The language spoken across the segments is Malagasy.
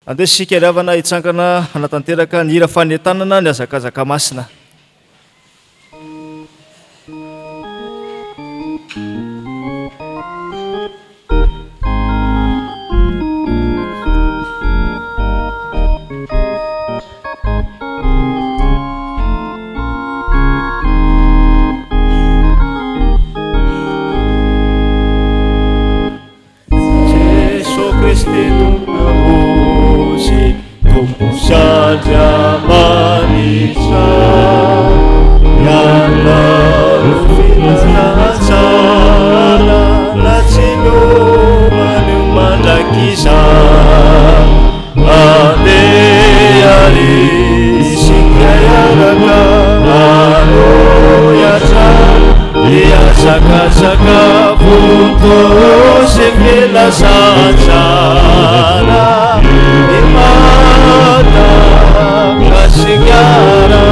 Andeha sika ravana hitsangana hanatanteraka ny hira fanetanana ny azakazaka masina. Saja manitra Yana ufina tsara Latino manu mandakisa Ade ari sikayaraka Ano yata Ia saka-saka Puto sevela sansara Imada Kasigara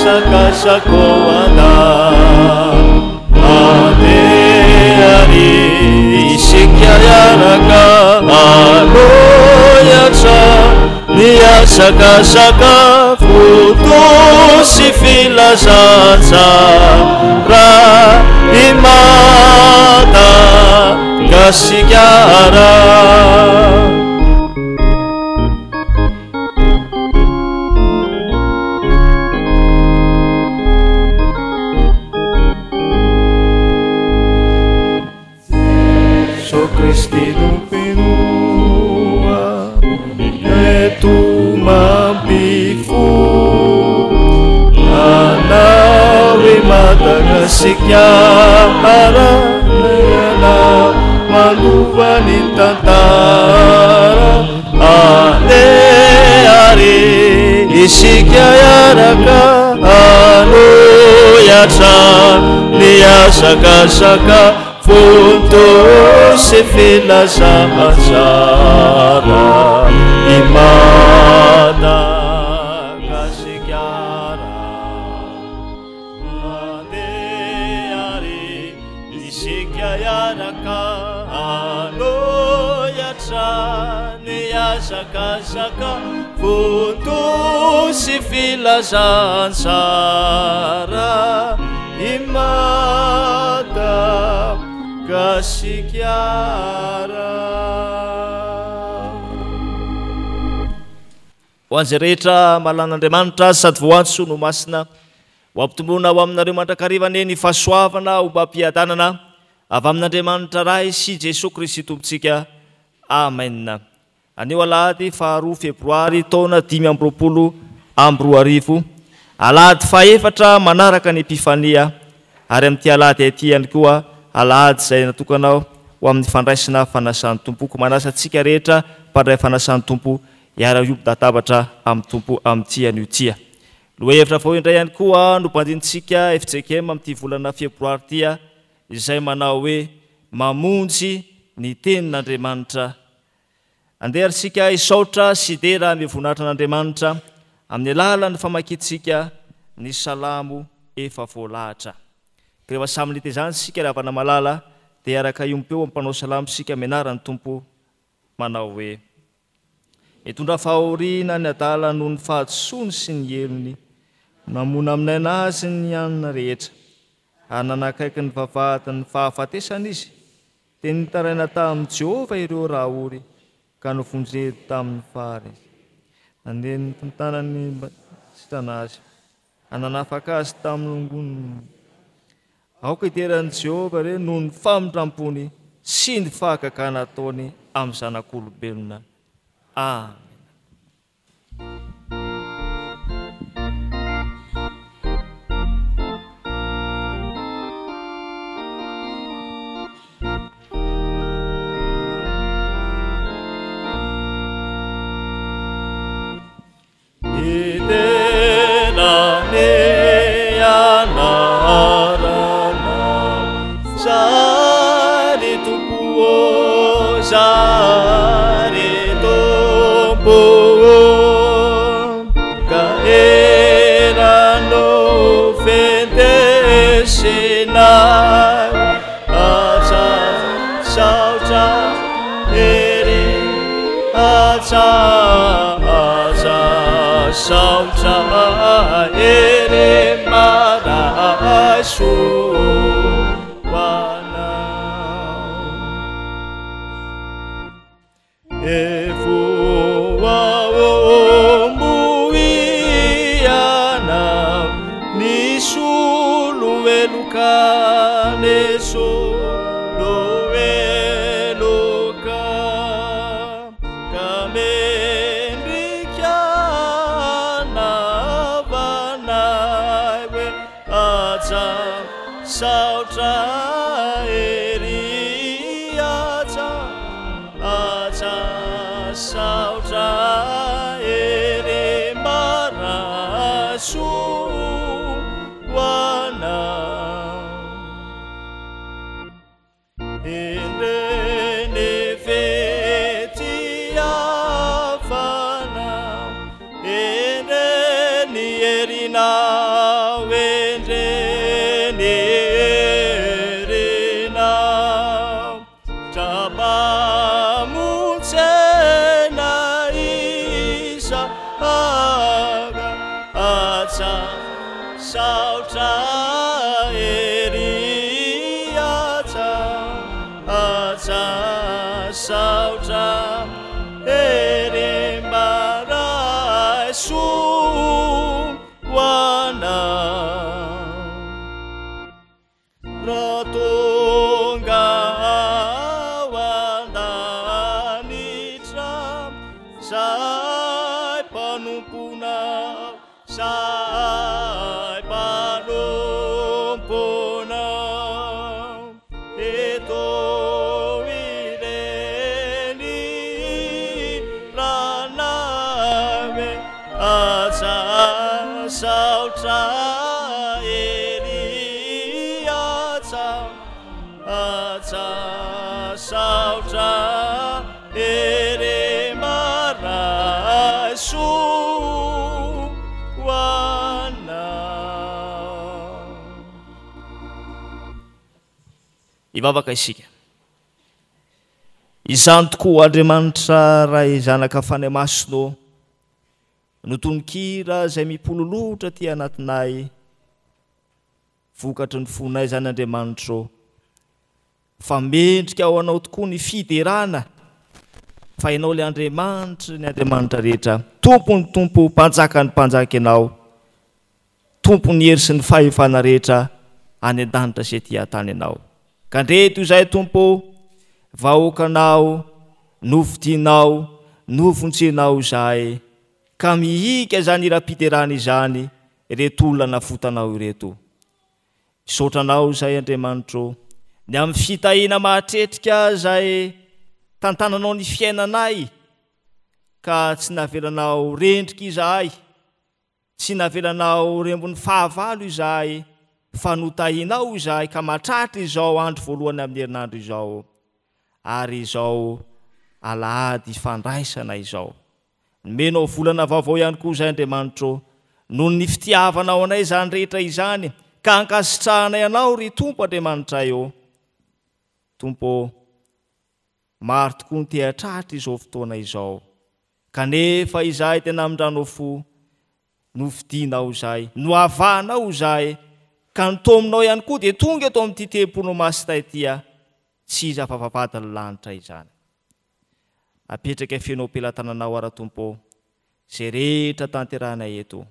Saka-sakoana Ade ari isikyayaraka Ano yatsa Nia saka-saka Futo si filazansa Ra imada Kasikyara Kristi perua Etu mampifu Anawi Madagasikara Nayana maluvani tantara Ane ari isikyayaraka Anu yatsa Nia saka-saka Futo se fila samazara Imada Kasikyara Ade ari isikyayaraka Ano yatsa Nia saka-saka Futo se fila sansara Imada Kasikyara. Ho an'izay rehetra malan'Andriamanitra sady voantso no masina ho ampitombona ho aminareo mandrakarivan'ny ny fahasoavana ho mba-piadanana avy amin'Andriamanitra ray sy Jesosy Kristy tompontsika. Amen. Anio alahady 2 febroary taona 2022 alahady faefatra manaraka ny epifania ary amin'ity alahady ety ihany koa alahady izay natokanao ho amin'ny fandraisana fanasan'ny tompoko manasa antsika rehetra mpandray fanasan'ny tompo hiara-iompy databatra amin'ny tompo amin'ity anio tia. Lohahevitra vao indray ihany koa no mpandinitsika FJKM amin'ity volana febroary tia izay manao hoe mamonjy ny tenin'Andriamanitra. Andeha sika isaotra sy dera mivonatra n'Andriamanitra amin'ny alalan'ny famakiantsika ny salamo efa voalahatra. Rehefa samy nite izany sika ravana malala dia araka iompeo ampanao salamo sika menarany tompo manao hoe mitondra fahoriana ny adala noho ny fahatsony sy ny helony namona aminay anazy ny anina rehetra ananakaiky ny vavahady ny fahafatesana izy dia nitaraina tamin'i Jehova ireo rahory ka novonjely tamin'ny fary nandeha nitantanany sitana azy ananafaka azy tamin'ny longony aoka iteran'i Jehova re noho ny famindrampony sy ny fahakakana ataony amin'ny zanak'olombelona. Amen. Ide saotra ere marasoanao evoaomboianao ny soloelokane soloeloka ka mendrikana vanay hoe aja saotra ery aja saotra ery marasoanao endreny fety afanao endreny erinao endreny erinao trabamontsena isaga aja saotra ery aja saotra ery marasoanao raha tonga ao andanitra zay mpanomponao zay mpanomponao eto ireny ranave aja saotra ery aja saotra ery marasoanao. Ivavaka isika izany tokoa Andriamanitra raha zanaka fanay masino no tononkira zay mipololotra ty anatinay vokatry ny fonay zany Andriamanitra fa mendrika ao anao tokoa ny fiderana fa ianao le Andriamanitra ny Andriamanitra rehetra tompony tompo mpanjaka ny mpanjaka ianao tompony hery sy ny fahefana rehetra any an-danitra sy ety tany ianao kandreto izay tompo vahoakanao novidinao novontsenao izay ka mihika zany ira-piterana izany reto olona nafotanao ireto isotranao zay Andriamanitra ny amin'ny fitahina mahatretrika zay tantananao ny fiainanay ka tsy navelanao rendrika izahay tsy navelanao rembony fahavalo izahay fa notahinao izahay ka mahatratra izao andro voalohany amin'ny herinandro izao ary izao alahady ifandraisana izao nomenao volana vaovao ihany koa zay Andriamanitra noho ny fitiavanao anay zany rehetra izany ka ankasitrahanay anao ry tompo Andriamanitra eo tompo maro tokoa ny tehatratra izao fotoana izao kanefa izahay tena mindranao fo novidinao izay no avanao izay ka nitominao ihany koa dia tonga eto amin'ity temponao masitay tya tsy iza fafavadiny lanitra izany apetraka fenao pelatananao ara tompo zay rehetra tanterahanay eto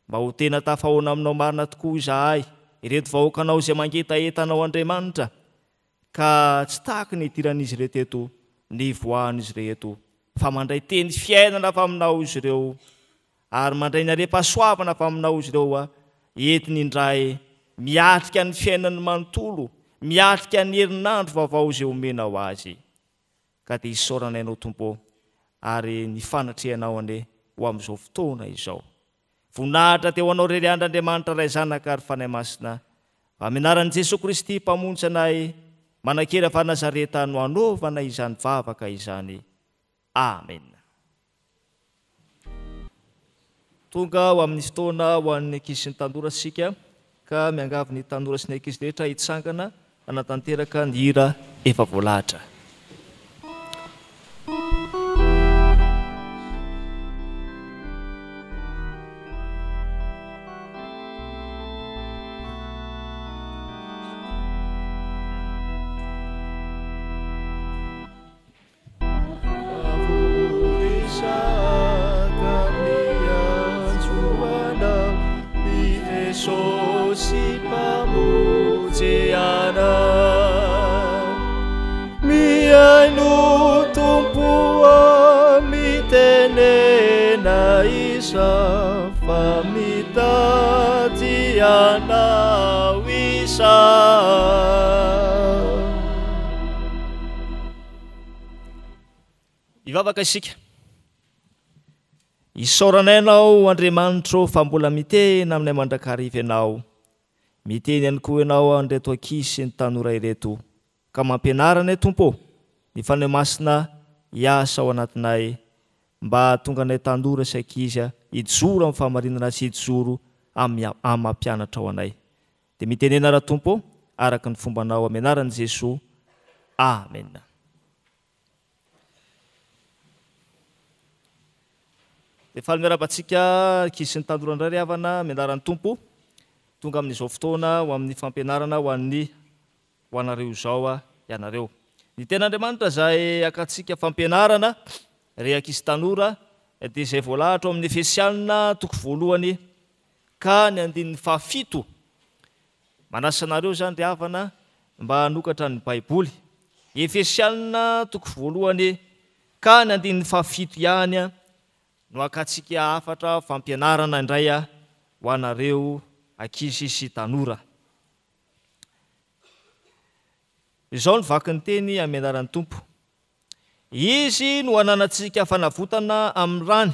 mba ho tena tafahoana aminao marina tokoa izahay ireto vahoakanao zay mangetaentanao Andriamanitra ka tsy tahaka ny idiran'izy reto eto ny voan'izy reto fa mandray teny fiainana fa aminao izy ireo ary mandray ny are-pahasoavana fa aminao izy ireo entiny indray miatrika ny fiainany manontolo miatrika ny herinandro vaovao zay omenao azy ka dia isaoranainao tompo ary ny fanatrehanao ane ho amin'izao fotoana izao voninahitra teo anao rery andr'Andriamanitra ray zanaka ary fanay masina amin'ny anaran'i Jesosy Kristy mpamonjy anay manakera fa Nazareta no anaovana izany vavaka izany. Amen. Tonga ho amin'ny fotoana ho an'ny ankizy sy ny tanora sika ka miangavy ny tanora sy ny ankizy rehetra hitsangana anatanteraka ny hira efa voalahatra. sy mpamonjehana miaino tompoa mitenena isa fa mitady anao isa ivavaka isika isaoranainao Andriamanitro fa mbola miteny aminay mandrakariva ianao miteny ihany koa ianao andreto ankizy sy ny tanora ireto ka mampianarana Tompo ny fanahy masina hiasa ao anatinay mba tonga anay tanora sy ankizy hijoro amin'ny fahamarinana sy hijoro amin'ny mampianatra ao anay dia mitenena raha Tompo araka ny fombanao amin'ny anaran'i Jesosy amen. Dia faly miarabantsika ankizy sy ny tanora indray ry havana mianaran'ny Tompo tonga amin'izao fotoana ho amin'ny fampianarana ho anareo izao ianareo. Ny ten'Andriamanitra izay akatsika fampianarana ry ankizy tanora dia izay voalahatra amin'ny Efesianina toko voalohany ka ny andinin'ny fahafito. Manasa anareo zany ry havana mba hanokatra ny Baiboly. Efesianina toko voalohany ka ny andinin'ny fahafito ihany no akatsika afatra fampianarana indray ho anareo ankizy sy tanora. Izao ny vaky ny teny amin'ny anaran'ny Tompo. Izy no ananantsika fanavotana amin'ny rany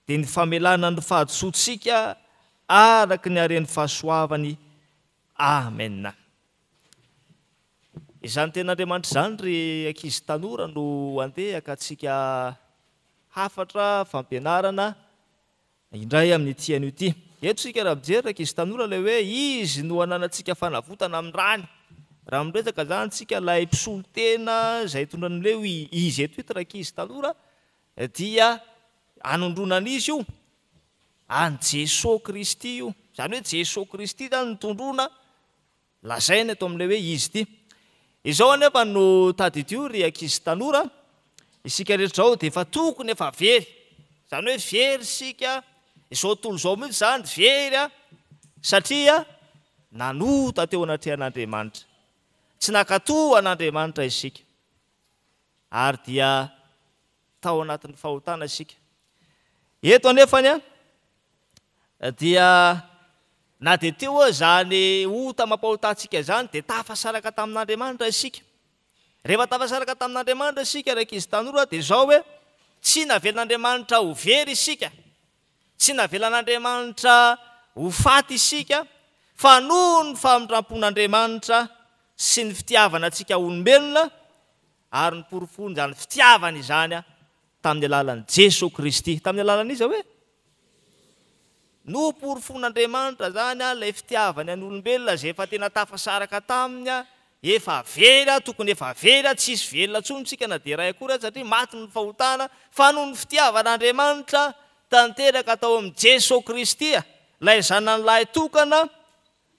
dia ny famelana ny fahadisoantsika araka ny haren'ny fahasoavany. Amen. Izany ten'Andriamanitra izany ry ankizy tanora no andeha akatsika hafatra fampianarana indray amin'ny tian'io ity. Eto sika raha mijery ankizy tanora ilay hoe izy no ananantsika fanavotana amin'ny rany. Raha miresaka zany tsika ilay mpisolo tena izay tondran'ileo izy eto ito ankizy tanora dia anondronana izy io any Jesosy Kristy io. Izany hoe Jesosy Kristy zany ny tondrona lazaina eto amin'ilay hoe izy ity. Izao anefa no tadidio ry ankizy tanora isika rehetra zao dia efa tokony efa very. Izany hoe very isika izao tontolo izao mihitsy zany very satria nanota teo anatrehan'Andriamanitra. Tsy nakatoa an'Andriamanitra isika ary dia tao anatin'ny fahotana isika. Eto anefany dia na dia teo zany ota mampahotantsika zany dia tafasaraka tamin'Andriamanitra isika. Rehefa tafasaraka tamin'Andriamanitra isika ry ankizy tanora dia izao hoe tsy navelan'Andriamanitra ho very isika, tsy navelan'Andriamanitra ho faty isika, fa noho ny famindrampon'Andriamanitra sy ny fitiavana antsika olombelona ary niporofony zany fitiavana izany tamin'ny alalan'i Jesosy Kristy. Tamin'ny alalan'iza hoe no porofon'Andriamanitra zany ilay fitiavany any olombelona izay efa tena tafasaraka taminy efa very tokony efa very tsisy velona tsontsika na dia ray akory satria maty ny fahotana fa noho ny fitiavan'Andriamanitra tanteraka tao amin'ny Jesosy Kristy ilay zanan'lahy tokana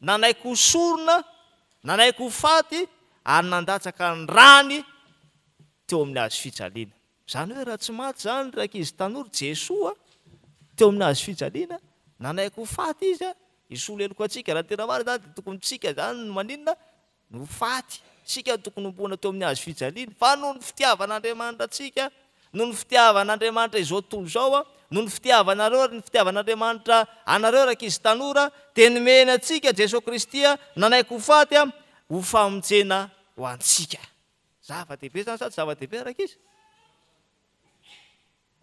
nanaiko sorona nanaiko faty ary nandatsaka ny rany teo amin'ny hazo fijaliana. Izany hoe raha tsy maty zany ry ankizy tanora Jesosy teo amin'ny hazo fijaliana nanaiko faty izy isolo eloko atsika raha tena marina zany dia tokony tsika zany no maninona no faty sika tokony ombona teo amin'ny hazo fijaliana fa noho ny fitiavan'Andriamanitra atsika noho ny fitiavan'Andriamanitra izao tontolo izao noho ny fitiavan'Andriamanitra anareo ry ankizy tanora dia nomena antsika Jesosy Kristy nanaiko faty ho famonjena ho antsika. Zava-dehibe zany sady zava-dehibe ry ankizy.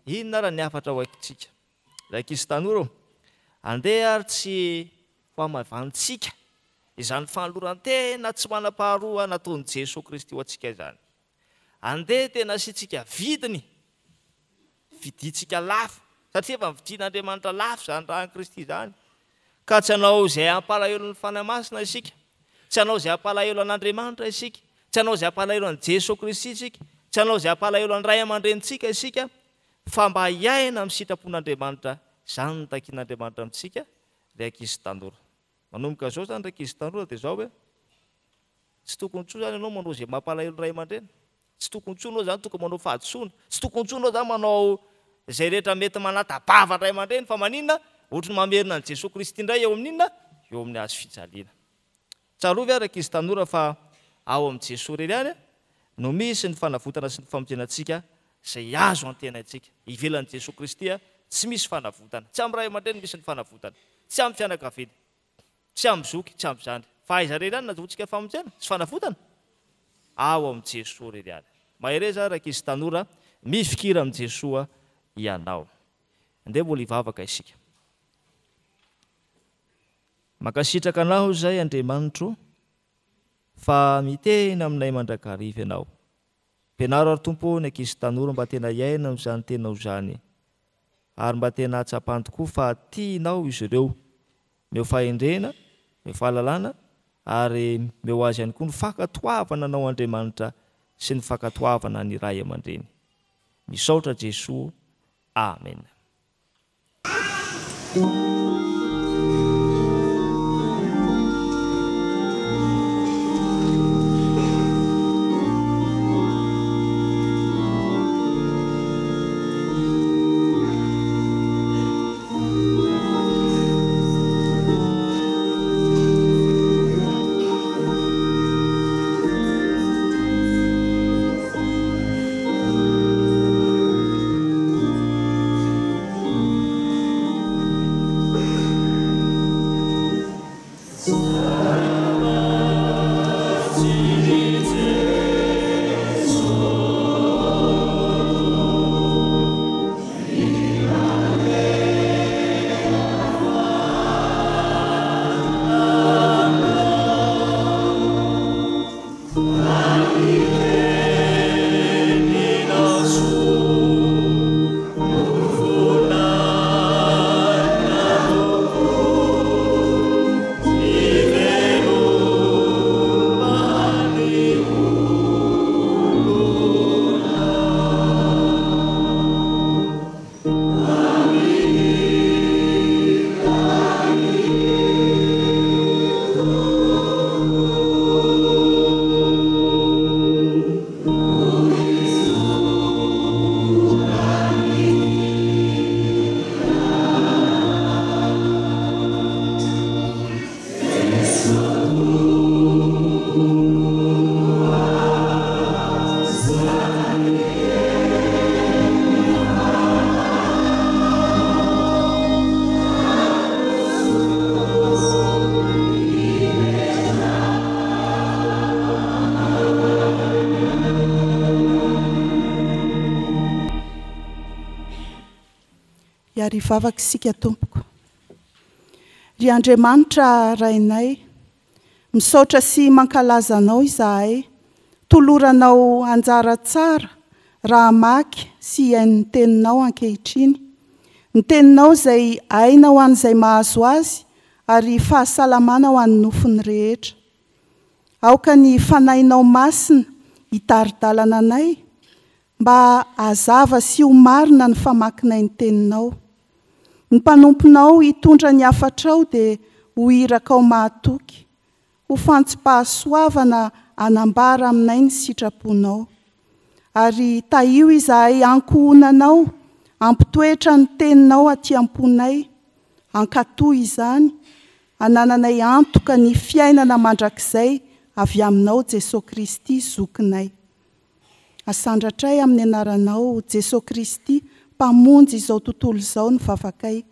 Inona raha ny afatra ho antsika ry ankizy tanora andeha ary tsy famavantsika izany fanolorantena tsy manam-paharoa nataon'i Jesosy Kristy ho antsika izany. Andeha tena asitsika vidiny viditsika lafo satria efa nividin'Andriamanitra lafo zany raha Kristy zany. Ka tsy hanao izay hampalahelo ny fanahy masina isika, tsy hanao izay hampalahelo an'Andriamanitra isika, tsy hanao izay hampalahelo an'i Jesosy Kristy isika, tsy hanao izay hampalahelo an'ny ray aman-drenitsika isika, fa mba hiaina amin'ny sitrapon'Andriamanitra izany no takian'Andriamanitra amintsika ry ankizy tanora. Manomboka izao zany ry ankizy tanora dia izao hoe tsy tokony tsoa zany ianao manao izay mampalahelo ray aman-dreny, tsy tokony tsoa anao zany tokony manao fahadisoana, tsy tokony tsoa anao zany manao izay rehetra mety manatabava ray aman-dreny fa maninona ohatry ny mamerina an'i Jesosy Kristy indray eo amin'inona eo amin'ny azo fijaliana. Tsarovy araka izy tanora fa ao amin'ny Jesosy rery ihany no misy ny fanavotana sy ny famonjenantsika izay azo antenaitsika. Ivelan'i Jesosy Kristy tsy misy fanavotana. Tsy amin'ny ray aman-dreny misy ny fanavotana. Tsy amin'ny fianakaviana. Tsy amin'ny zoky, tsy amin'ny zandry. Fa aiza rery ihany nazotsika famonjena, tsy fanavotana. Ao amin'ny Jesosy rery ihany. Mahereza araka izy tanora mifikira amin'ny Jesosy ianao. Andeha mbola hivavaka isika. Makasitraka anao izay Andriamanitro fa miteny aminay mandrakariva ianao. Mpianaro ary Tompo ny ankizy tanora mba tena iaina amin'izany tenao izany. Ary mba tena hatsapany tokoa fa tianao izy ireo. Meo fahendrena, meo fahalalana ary meo azy ihany koa ny fankatoavana anao Andriamanitra sy ny fankatoavana ny ray aman-dreny. Misaotra Jesosy. Amen. Ry vavaka isika Tompoko. Ry Andriamanitra rainay, misaotra sy mankalaza anao izahay, toloranao anjara tsara raha maky sy iain'ny teninao ankehitriny. Ny teninao izay aina ho an'izay mahazo azy ary fahasalamana ho an'ny nofony rehetra. Aoka ny fanahinao masina hitaridalana anay mba hazava sy ho marina ny famakinay ny teninao. Ny mpanomponao hitondra ny afatrao dia ho iraka ao mahatoky, ho fantsipahasoavana anambara aminay ny sitraponao. Ary taio izahay ankohonanao, ampitoetra ny teninao aty amponay, ankatoy izany, anananay antoka ny fiainana mandrakizay avy aminao Jesosy Kristy zokinay. Asandratray amin'ny anaranao Jesosy Kristy, mpamonjy izao tontolo izao ny vavakay.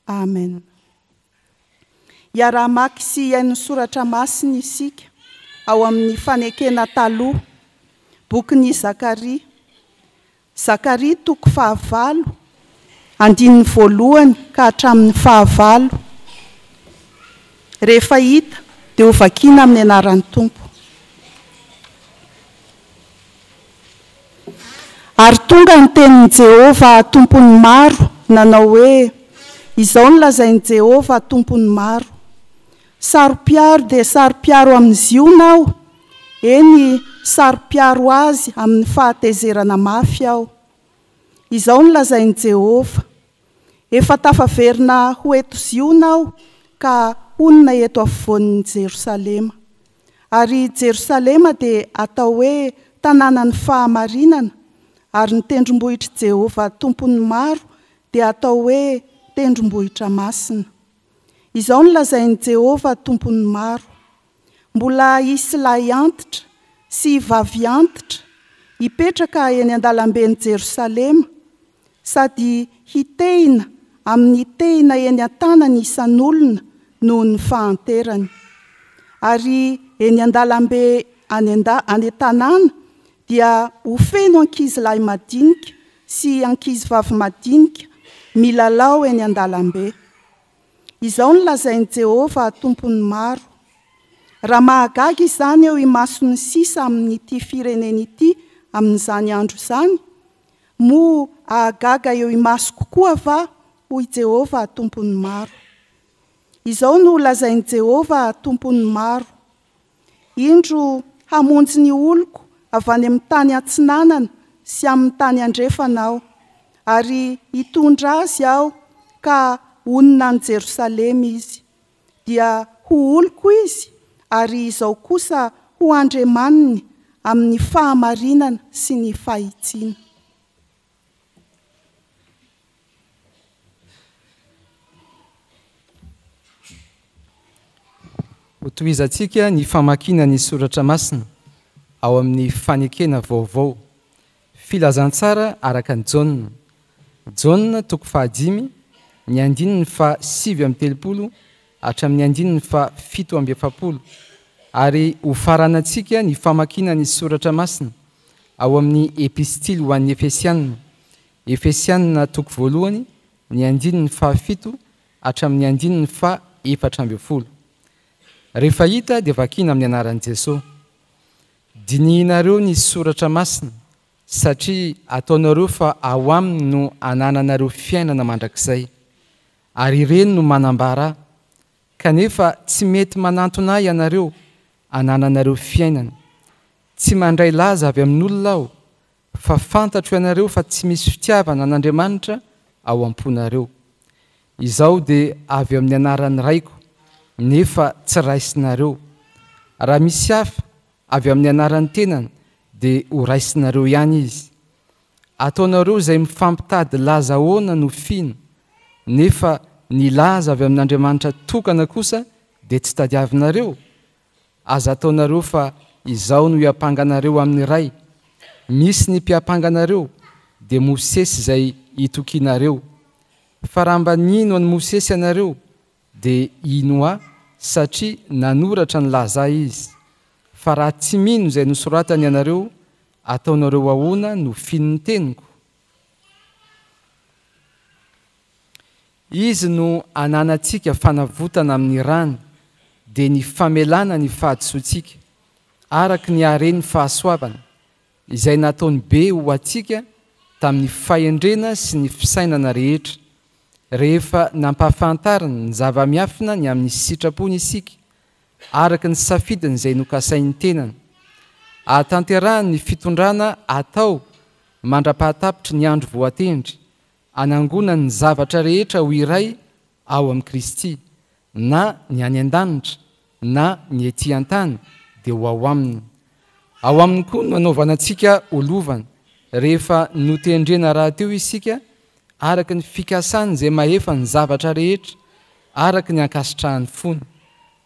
Amen. Iara-maky sy iain'ny soratra masiny isika ao amin'ny fanekena taloha, bokin'i Zakaria. Zakaria toko 9, andininy voalohany ka hatramin'ny 9. Rehefa hita dia ho vakiana amin'ny anaran'ny Tompo. Ary tonga ny tenin'i Jehova tompony maro, nanao hoe, izao ny lazain'i Jehova tompony maro. Saropiaro dia saropiaro amin'ny zionao, eny saropiaro azy amin'ny fahatezerana mafy aho. Izao ny lazain'i Jehova, efa tafaverina ho eto zionao ka honina eto afovoan'ny Jerosalema. Ary Jerosalema dia atao hoe tanànan'ny fahamarinana, ary ny tendrombohitra Jehova tompony maro dia atao hoe tendrombohitra masina. Izao no lazain'i Jehova tompony maro. Mbola isy lahy antitra sy vavy antitra hipetraka eny an-dalamben'i Jerosalema, sady hitehina amin'ny tehina eny an-tanany isan'olona noho ny fahanterany. Ary eny an-dalambe any an-tanàna dia ho feno ankizy lahy madinika sy ankizy vavy madinika milalao eny an-dalambe. Izao no lazain'i Jehova tompony maro. Raha mahagaga izany eo imasony sisa amin'ity fireneny ity amin'izany andro izany, mo ahagaga eo imaso kokoa va hoy Jehova tompony maro. Izao no lazain'i Jehova tompony maro. Indro hamonjy ny oloko avy any amin'ny tany atsinanana sy amin'ny tany andrefanao, ary hitondra azy aho ka onina ny Jerosalema izy, dia ho oloko izy, ary izao kosa ho Andriamaniny amin'ny fahamarinana sy ny fahitsiana. Ho tohizantsika ny famakiana ny soratra masina ao amin'ny fanekena vaovao. Filazantsara araka ny Jaona. Jaona toko 5, ny 7:30 hatramin'ny 7:70. Ary ho faranantsika ny famakiana ny soratra masina ao amin'ny epistily ho an'ny Efesianina. Efesianina toko 1, ny 7 hatramin'ny 7:70. Rehefa hita dia vakina amin'ny anaran'i Jesosy. Dinihinareo ny soratra masina satria ataonareo fa ao aminy no anananareo fiainana mandrakizay, ary ireny no manambara. Kanefa tsy mety manantona ahy ianareo anananareo fiainana. Tsy mandray laza avy amin'olona aho, fa fantatro ianareo fa tsy misy fitiavana an'Andriamanitra ao am-ponareo. Izao dia avy amin'ny anaran'ny raiko, nefa tsy raisinareo. Raha misy hafa avy amin'ny anaran'ny tenany, dia ho raisinareo ihany izy. Ataonareo izay mifampitady laza ahoana no fino, nefa ny laza avy amin'Andriamanitra tokana kosa dia tsy tadiavinareo. Aza ataonareo fa izao no hiampanganareo amin'ny ray. Misy ny mpiampanganareo dia Mosesy izay hitokianareo. Fa raha mba nino any Mosesy ianareo, dia ino aho, satria nanoratra ny laza izy. Fa raha tsy mino izay nosoratany ianareo, ataonareo ahoana no finony teniko. Izy no ananantsika fanavotana amin'ny rany, dia ny famelana ny fahadisoantsika, araka ny hareny fahasoavana, izay nataony be ho antsika tamin'ny fahendrena sy ny fisainana rehetra. Rehefa nampahafantariny ny zava-miafina ny amin'ny sitrapony isika, araka ny safidiny izay nokasain'ny tenany. Ahatanterahany ny fitondrana atao mandra-pahatapitry ny andro voatendry, anangonany ny zavatra rehetra ho iray ao amin'ny Kristy, na ny any an-danitra na ny ety an-tany dia ho ao aminy. Ao aminy koa no anaovana antsika olovana rehefa notendrena raha teo isika, araka ny fikasany izay mahefa ny zavatra rehetra, araka ny ankasitrahany fony,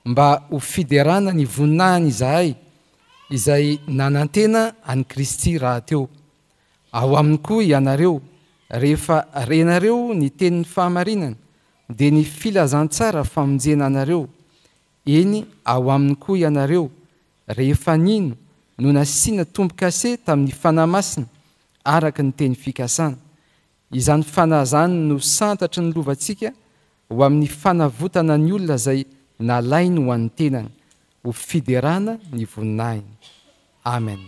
mba ho fiderana ny voninahiny izahay izay nanantena any Kristy raha teo. Ao aminy koa ianareo, rehefa renareo ny tenin'ny fahamarinana, dia ny filazantsara famonjena anareo. Eny ao aminy koa ianareo, rehefa nino no nasiana tombo-kase tamin'ny fanahy masina araka ny teny fikasana. Izany fanahy zany no santatry ny lovantsika ho amin'ny fanavotana ny olona izay nalainy ho an'ny tenany, ho fiderana ny voninahiny. Amen.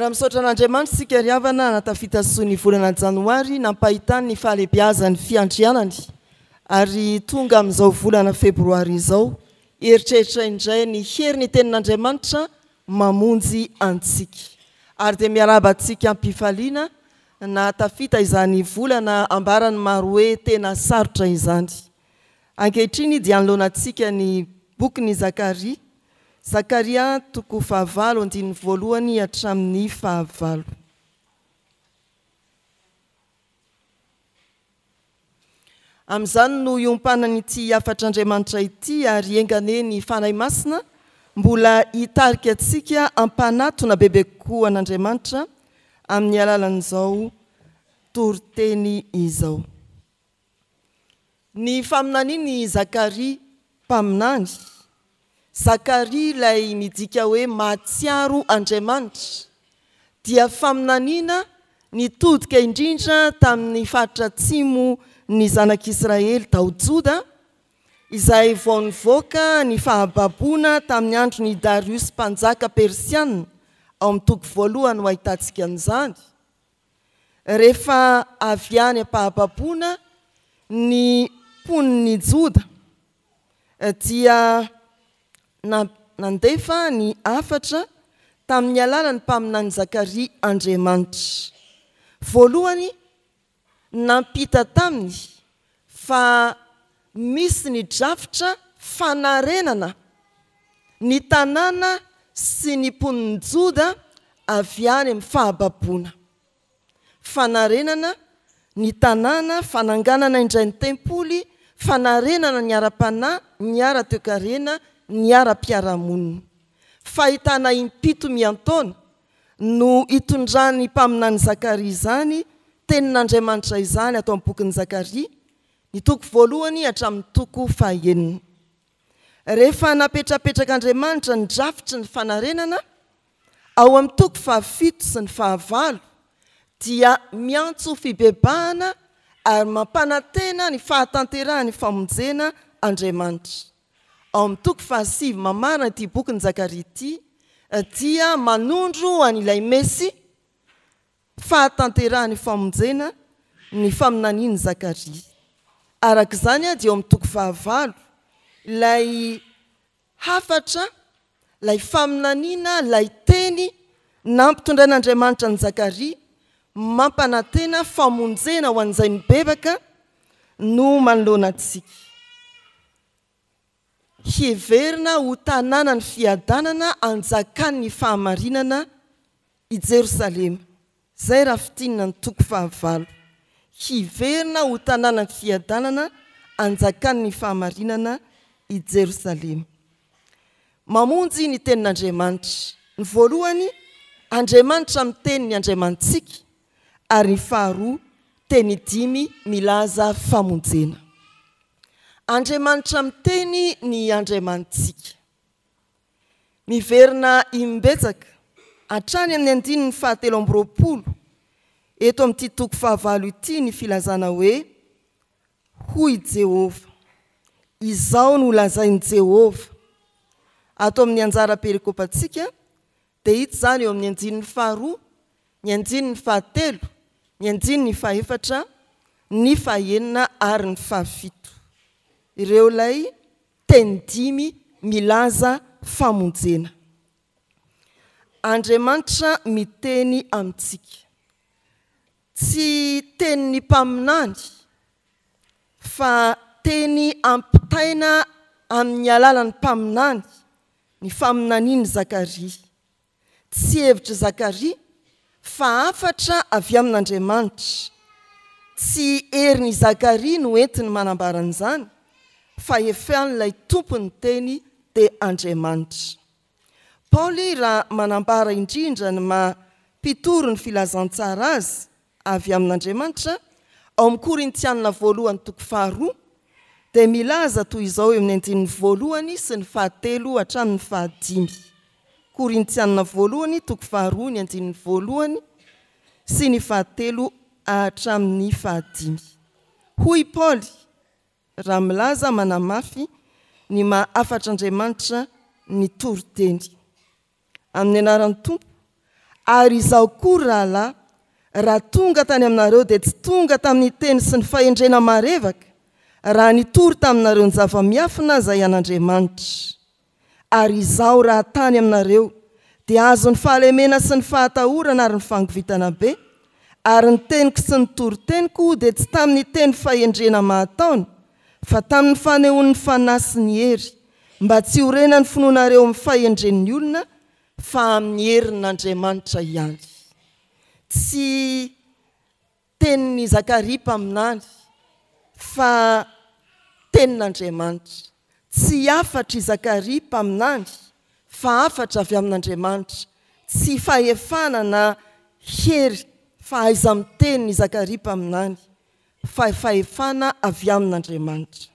Raha misaotra an'Andriamanitra sika riavana natafita sony volana janoary nampahitany ny fahalebiazany fiandrianany ary tonga amin'izao volana febroary izao eritreritra indray ny hery ny tenin'Andriamanitra mamonjy antsika ary dia miarabantsika ampifaliana natafita izany volana ambarany maro hoe tena sarotra izany. Ankehitriny dia anoloanantsika ny bokin'i Zakaria toko 5:1 hatramin'ny 5. Amin'izany no iompanany ity afatr'Andriamanitra ity ary engane ny fanahy masina mbola hitarika antsika ampanatona bebe kokoa an'Andriamanitra amin'ny alalan'izao toriteny izao. Ny faminaniny Zakaria mpaminany. Zakaria ilay midika hoe mahatsiaro Andriamanitra dia faminaniana nitodika indrindra tamin'ny faritra atsimo ny zanak'Israely tao Joda izay vao nivoaka ny fahababoana tamin'ny andron'ny Darius mpanjaka Persiana ao amin'ny toko 1 no ahitantsika an'izany. Rehefa avy any am-pahababoana ny mponiny Joda dia nandefa ny afatra tamin'ny alalan'ny mpaminany Zakaria Andriamanitra. Voalohany nampita taminy fa misy ny drafitra fanarenana ny tanàna sy ny mponiny Joda avy any amin'ny fahababoana. Fanarenana ny tanàna, fananganana indray ny tempoly, fanarenana ny ara-panahy, ny ara-toekarena, ny ara-piarahamonina. Fahitana impito miantaona no hitondrany mpaminany Zakaria izany, tenin'Andriamanitra izany atao amin'ny bokin'ny Zakaria, ny toko 1 hatramin'ny toko 9. Rehefa napetrapetrак'Andriamanitra ny drafitry ny fanarenana, ao amin'ny toko 7 sy ny 9 dia miantso fibebahana ary mampanantena ny fahatanterahany famonjena Andriamanitra. Ao amin'ny toko 7 mamarana ity bokin'ny Zakaria ity dia manondro an'ilay Mesy fahatanterahany famonjena ny faminaniany Zakaria. Arak'izany dia ao amin'ny toko 9 ilay hafatra, ilay faminaniana, ilay teny nampitondrain'Andriamanitra ny Zakaria mampanantena famonjena ho an'izay mibebaka no manoloana antsika. Hiverina ho tanàna ny fiadanana anjakan'ny fahamarinana i Jerosalema. Zay raha fitinina ny toko 9. Hiverina ho tanàna ny fiadanana anjakan'ny fahamarinana i Jerosalema. Mamonjy ny tenin'Andriamanitra. Ny voalohany, Andriamanitra miteny ny Andriamantsika ary ny faharoa, teny 5 milaza famonjena. Andriamanitra miteny ny Andriamantsika. Miverina imbetsaka hatrany amin'ny 7:20 eto amin'ity toko 9 ity ny filazana hoe hoy Jehova. Izao no lazainy Jehova. Ato amin'ny anjara perikopantsika dia hita zany eo amin'ny 2, ny 9, ny 9, ny 4 ary ny 7. Ireo lay teny 5 milaza famonjena. Andriamanitra miteny amintsika. Tsy teny ny mpaminany fa teny ampitaina amin'ny alalan'ny mpaminany ny faminaniany Zakaria. Tsy hevitra Zakaria fa afatra avy amin'Andriamanitra. Tsy herin'i Zakaria no entiny manambaran'izany fa efan'ilay tompony teny dia Andriamanitra. Paoly raha manambara indrindra ny mampitoro ny filazantsara azy avy amin'Andriamanitra ao amin'ny Korintianina 1:2 dia milaza toy izao eo amin'ny 1 sy ny 7 hatramin'ny 5. Korintianina 1:2, ny 1 sy ny 7 hatramin'ny 5. Hoy Paoly raha milaza manamafy ny mahafatr'Andriamanitra ny toriteny. Amin'ny anaran'ny Tompo, ary izao kory rahalahy raha tonga tany aminareo dia tsy tonga tamin'ny teny sy ny fahendrena marevaka raha nitory taminareo ny zava-miafina izay an'Andriamanitra. Ary izao raha tany aminareo dia azo ny fahalemena sy ny fahatahorana ary ny fangovitana be, ary ny teniko sy ny toro-teniko dia tsy tamin'ny teny fahendrena mahataona fa tamin'ny fanehoan'ny fanahy sy ny hery, mba tsy horena ny finoanareo amin'ny fahendren'ny olona fa amin'ny herin'Andriamanitra ihany. Tsy tenin'ny Zakaria mpaminany fa tenin'Andriamanitra. Tsy afatra i Zakaria mpaminany fa afatra avy amin'Andriamanitra. Tsy fahefana na hery fa aiza miteny i Zakaria mpaminany fa fahefana avy amin'Andriamanitra.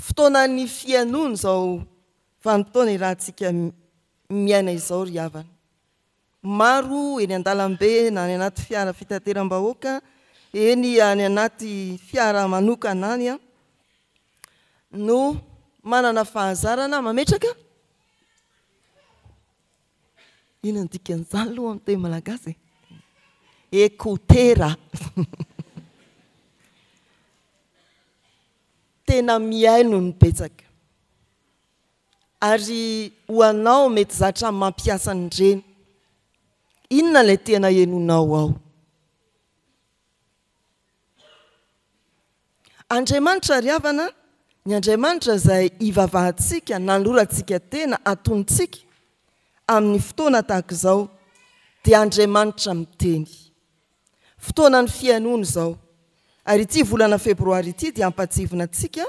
Fotoanan'ny fianony zao vanimpotoana irahantsika miaina izao ry havana. Maro eny an-dalambe na any anaty fiara fitateram-bahoaka, eny any anaty fiara manokana any no manana fahazarana mametraka. Ino ny dikan'izany aloha amin'ny teny malagasy? Ekotera. Tena miaino ny betsaka. Ary ho anao mety zatra mampiasa an'ireny. Inona ilay tena henonao ao? Andriamanitra ry havana, ny Andriamanitra izay ivavahantsika, nanorantsika tena, atontsika amin'ny fotoana tahaka izao dia Andriamanitra miteny. Fotoana ny fianony izao. Ary ity volana febroary ity dia ampatsivona antsika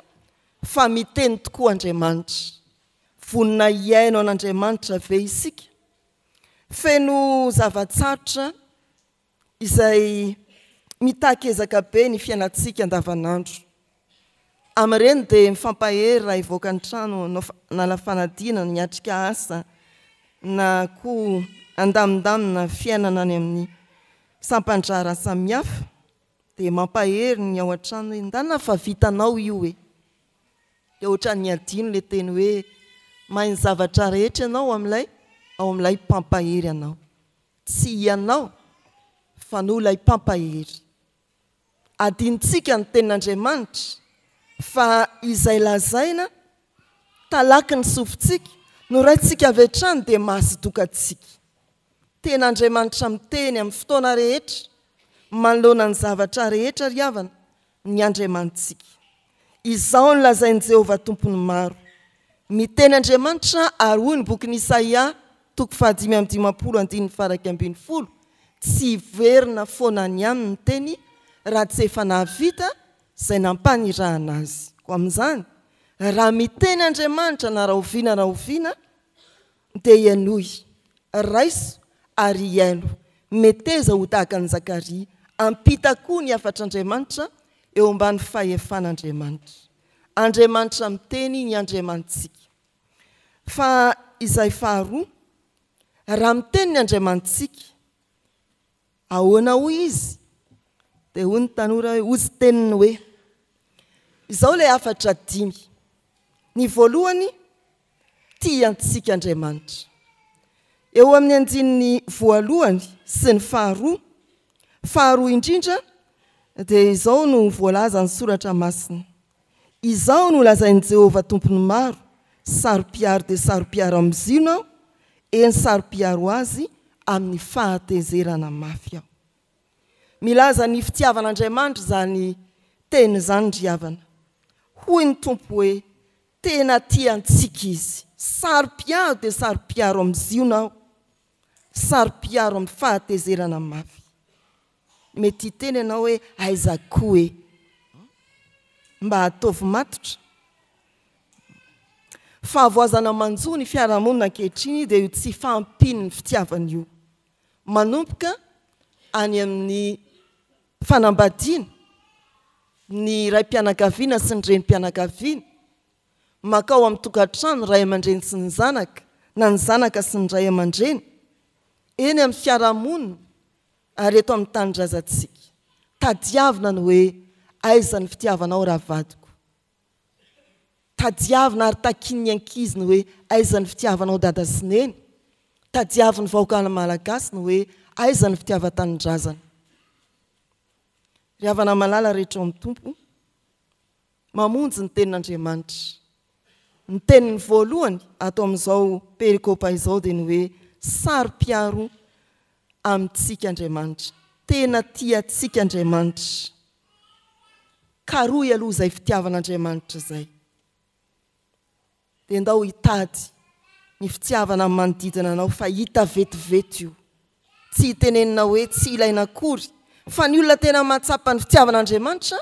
fa miteny tokoa Andriamanitra. Vonina iaino an'Andriamanitra ve isika? Feno zavatsarotra izay mitan-kezaka be ny fiainantsika andavanandro. Amin'ireny dia mifampahery raha ivoaka ny trano na fanadinana, niatrika asa na koa andamindamina fiainana any amin'ny sampandrara samihafa dia mampahery ny ao an-trano hoe ndana fa vitanao io hoe. Dia ohatran'ny adino ilay teny hoe mahay ny zavatra rehetra ianao amin'ilay ao amin'ilay mpampahery anao. Tsy ianao fa no ilay mpampahery. Adintsika ny tenin'Andriamanitra fa izay lazaina talaky ny sofintsika no raintsika avy hatrany dia mahasidokantsika. Ten'Andriamanitra miteny amin'ny fotoana rehetra, manoloana ny zavatra rehetra ry havana, ny Andriamanitsika. Izao ny lazain'i Jehovah tompony maro. Miteny Andriamanitra ary hoy ny bokin'i Isaia 5:5-20, tsy verina foana ny aminy teny raha tsy efa nahavita izay nampanirahana azy. Ko amin'izany, raha miteny Andriamanitra na raha oviana dia ianoy, raiso ary iaino, meteza ho tahaka ny Zakaria, ampita koa ny afatr'Andriamanitra eo ambany fahefan'Andriamanitra. Andriamanitra miteny ny Andriamanitsika. Fa izay faharoa, raha miteny ny Andriamanitsika, ahoana hoy izy? Dia hoy ny tanora hoe ozy teniny hoe. Izao ilay afatra dimy. Ny voalohany, tiantsika Andriamanitra. Eo amin'ny andininy voalohany sy ny faharoa indrindra dia izao no voalaza ny soratra masina. Izao no lazain'i Jehovah tompony maro, sarom-piaro dia sarom-piaro amin'ny zionao, eny sarom-piaro azy amin'ny fahatezerana mafy ao. Milaza ny fitiavan'Andriamanitra izany teny izany ry havana. Hoy ny tompo hoe tena tiantsika izy. Sarom-piaro dia sarom-piaro amin'ny zionao, sarom-piaro amin'ny fahatezerana mafy. Mety teny ianao hoe aizako hoe mba hataovy matotra. Fahavoazana manjo ny fiarahamonina ankehitriny dia io tsy fampiny ny fitiavana io. Manomboka any amin'ny fanambadiana, ny raim-pianakaviana sy ny renim-pianakaviana, makao amin'ny tokantrano ray aman-dreny sy ny zanaka, na ny zanaka sy ny ray aman-dreny, eny amin'ny fiarahamonina ary eto amin'ny tanindrazantsika. Tadiavina ny hoe aiza ny fitiavanao raha vadiko. Tadiavina ary takin'ny ankizy ny hoe aiza ny fitiavanao dada sy neny. tadiaviny vahoakana malagasy no hoe aiza ny fitiavan-tanindrazana. Ry havana malala rehetra amin'ny tompo, mamonjy ny tenin'Andriamanitra. Ny teniny voalohany ato amin'izao perikopa izao dia ny hoe saro-piaro amintsika Andriamanitra. Tena tiatsika Andriamanitra. Karoy aloha izay fitiavan'Andriamanitra izay. Dia ndao hitady ny fitiavana amin'ny manodidina anao fa hita vetivety io. Tsy hitenenina hoe tsy ilaina akory, fa ny olona tena mahatsapa ny fitiavan'Andriamanitra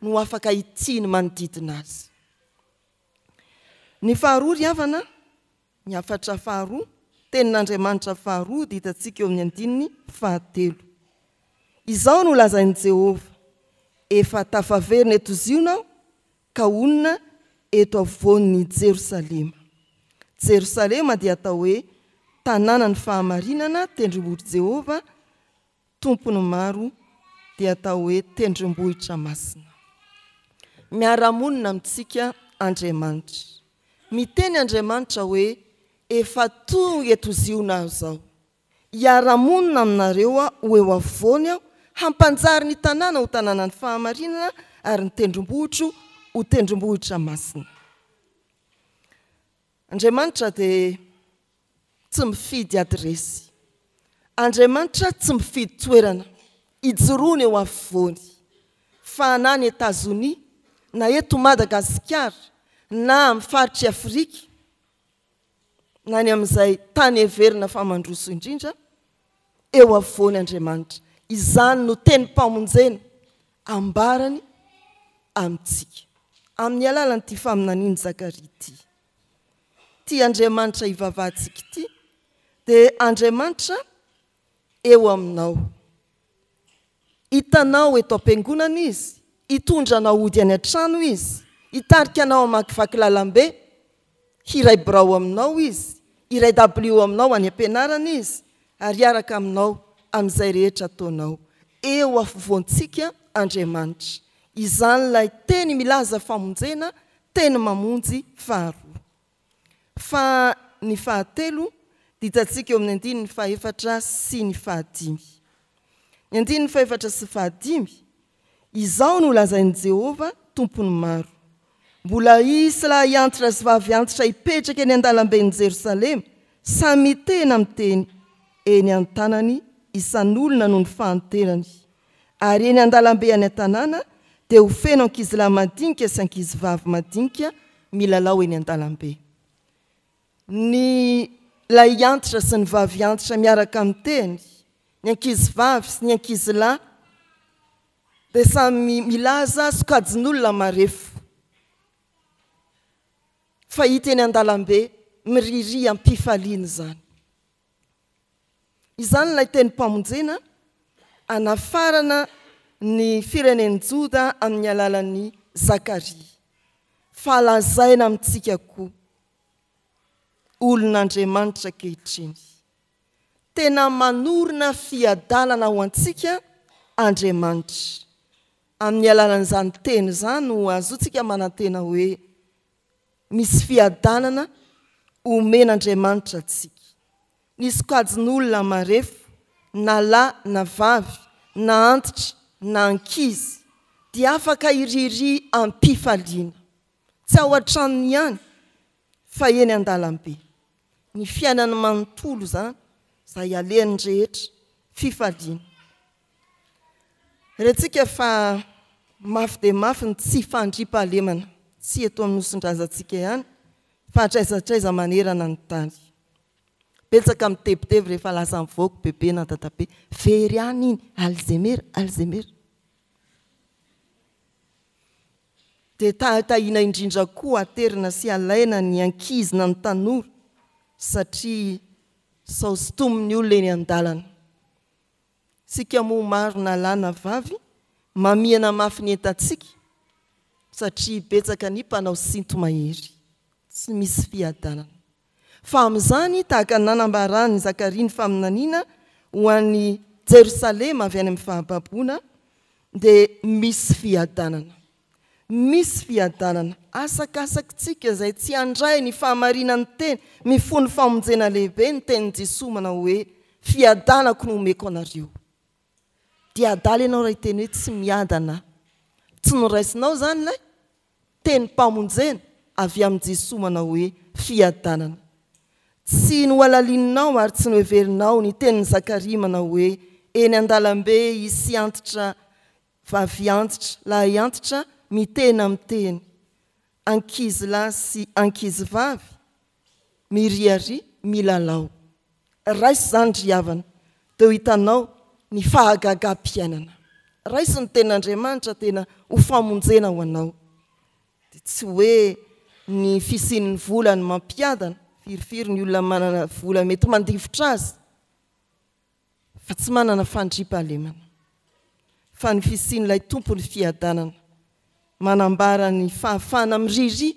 no afaka hitiany manodidina azy. Ny faharoa ry havana, ny afatra faharoa, tenin'Andriamanitra faharoa dia hitantsika eo amin'ny andininy fahatelo. Izao no lazain'i Jehova, efa tafaverina eto ziona ka onona eto avoan'ny Jerosalema. Jerosalema dia atao hoe tanàna ny fahamarinana, tendrombohitr' Jehova, tompony maro dia atao hoe tendrombohitra masina. Miara-monina amintsika Andriamanitra. Miteny Andriamanitra hoe efa tonga eto ziona zao. Hiara-monina aminareo ho eo avoany aho, hampanjary ny tanàna ho tanàna ny fahamarinana ary ny tendrombohitro ho tendrombohitra masina. Andriamanitra dia tsy mifidy adresy. Andriamanitra tsy mifidy toerana. Ijoroany eo afovoany. Fa na ny Etazonia, na eto Madagasikara, na amin'ny faritry Afrika, na ny amin'izay tany heverina famandroso indrindra, eo afovoany Andriamanitra. Izany no teny mpamonjena ambarany amintsika. Amin'ny alalan'ity faminaniany Zakaria ity. Ty Andriamanitra ivavahantsika ity, dia Andriamanitra eo aminao. Hitanao eto am-piangonana izy, hitondranao ody any an-trano izy, hitarika anao amakivaky lalambe, hiray birao aminao izy, hiray W aminao any am-pianarana izy, ary hiaraka aminao amin'izay rehetra ataonao. Eo afovoantsika Andriamanitra. Izany ilay teny milaza famonjena, teny mamonjy faharoa. Fa ny fahatelo dia hitantsika eo amin'ny andininy fahaefatra sy ny fahadimy. Ny andininy fahaefatra sy fahadimy, izao no lazain'i Jehova tompony maro. Mbola isy lahy antitra sy vavy antitra hipetraka eny an-dalamben'i Jerosalema, samy tena miteny eny an-tanany isan'olona no ny fahanterany. Ary eny an-dalambe any an-tanàna dia ho feno ankizilahy madinika sy ankizivavy madinika milalao eny an-dalambe. Ny lay antitra sy ny vavy antitra miaraka miteny, ny ankizivavy sy ny ankizilahy dia samy milaza sokajin'olona marefo. Fa hita eny an-dalambe miriry am-pifaliana izany. Izany ilay teny mpamonjena anafarana ny firenen'i Joda amin'ny alalan'ny Zakaria. Fa lazaina amintsika koa olon'Andriamanitra kehitriny. Tena manorina fiadalana ho antsika Andriamanitra. Amin'ny alalan'izany teny izany no azotsika manantena hoe misy fiadanana omen'Andriamanitra antsika. Ny sokajin'olona marefo, na lahy na vavy, na antitra, na ankizy, dia afaka hiriry am-pifaliana. Tsy ao an-tranony ihany, fa eny an-dalambe. Ny fiainany manontolo izany, izay alehan'ny rehetra, fifaliana. Rentsika fa mafy dia mafy ny tsy fandriam-pahalemana, tsy eto amin'ny nosin-drazantsika ihany, fa hatraizatraiza manerana ny tany. Betsaka mitebitevy rehefa lasa mivoaka bebe na dadabe, very any iny, Alzheimer, Alzheimer. Dia tahina indrindra koa aterina sy alaina ny ankizy na ny tanora, satria sao sotomin'ny olona eny an-dalana. Sika moa maro na lahy na vavy, mamiana mafy ny entantsika, satria betsaka ny mpanao sinto mahery, tsy misy fiadanana. Fa amin'izany tahaka nanambarany Zakaria ny faminaniana ho an'ny Jerosalema avy any amin'ny fahababona, dia misy fiadanana. misy fiadanana asakasakitsika izay tsy andray ny fahamarinany teny mifony famonjena lehibe ny tenin'i Jesosy manao hoe fiadanako no omeko anareo. Dia adaly ianao raha iteny hoe tsy miadana, tsy noraisinao zany ilay teny mpamonjena avy amin'i Jesosy manao hoe fiadanana. Tsy noalalininao ary tsy noheverinao ny tenin'i Zakaria manao hoe eny an-dalambe isy antitra vavy antitra lahy antitra mitena miteny, ankizy lahy sy ankizy vavy miriary milalao. Raisy zany ry havana dia hitanao ny fahagagam-piainana. Raisy ny tenin'Andriamanitra tena ho famonjena ho anao. Tsy hoe ny fisian'ny vola ny mampiadana, firifiry ny olona manana vola mety mandifotra azy, fa tsy manana fandriampahalemana. Fa ny fisian'ilay tompony fiadanana manambara ny fahafahana miriri,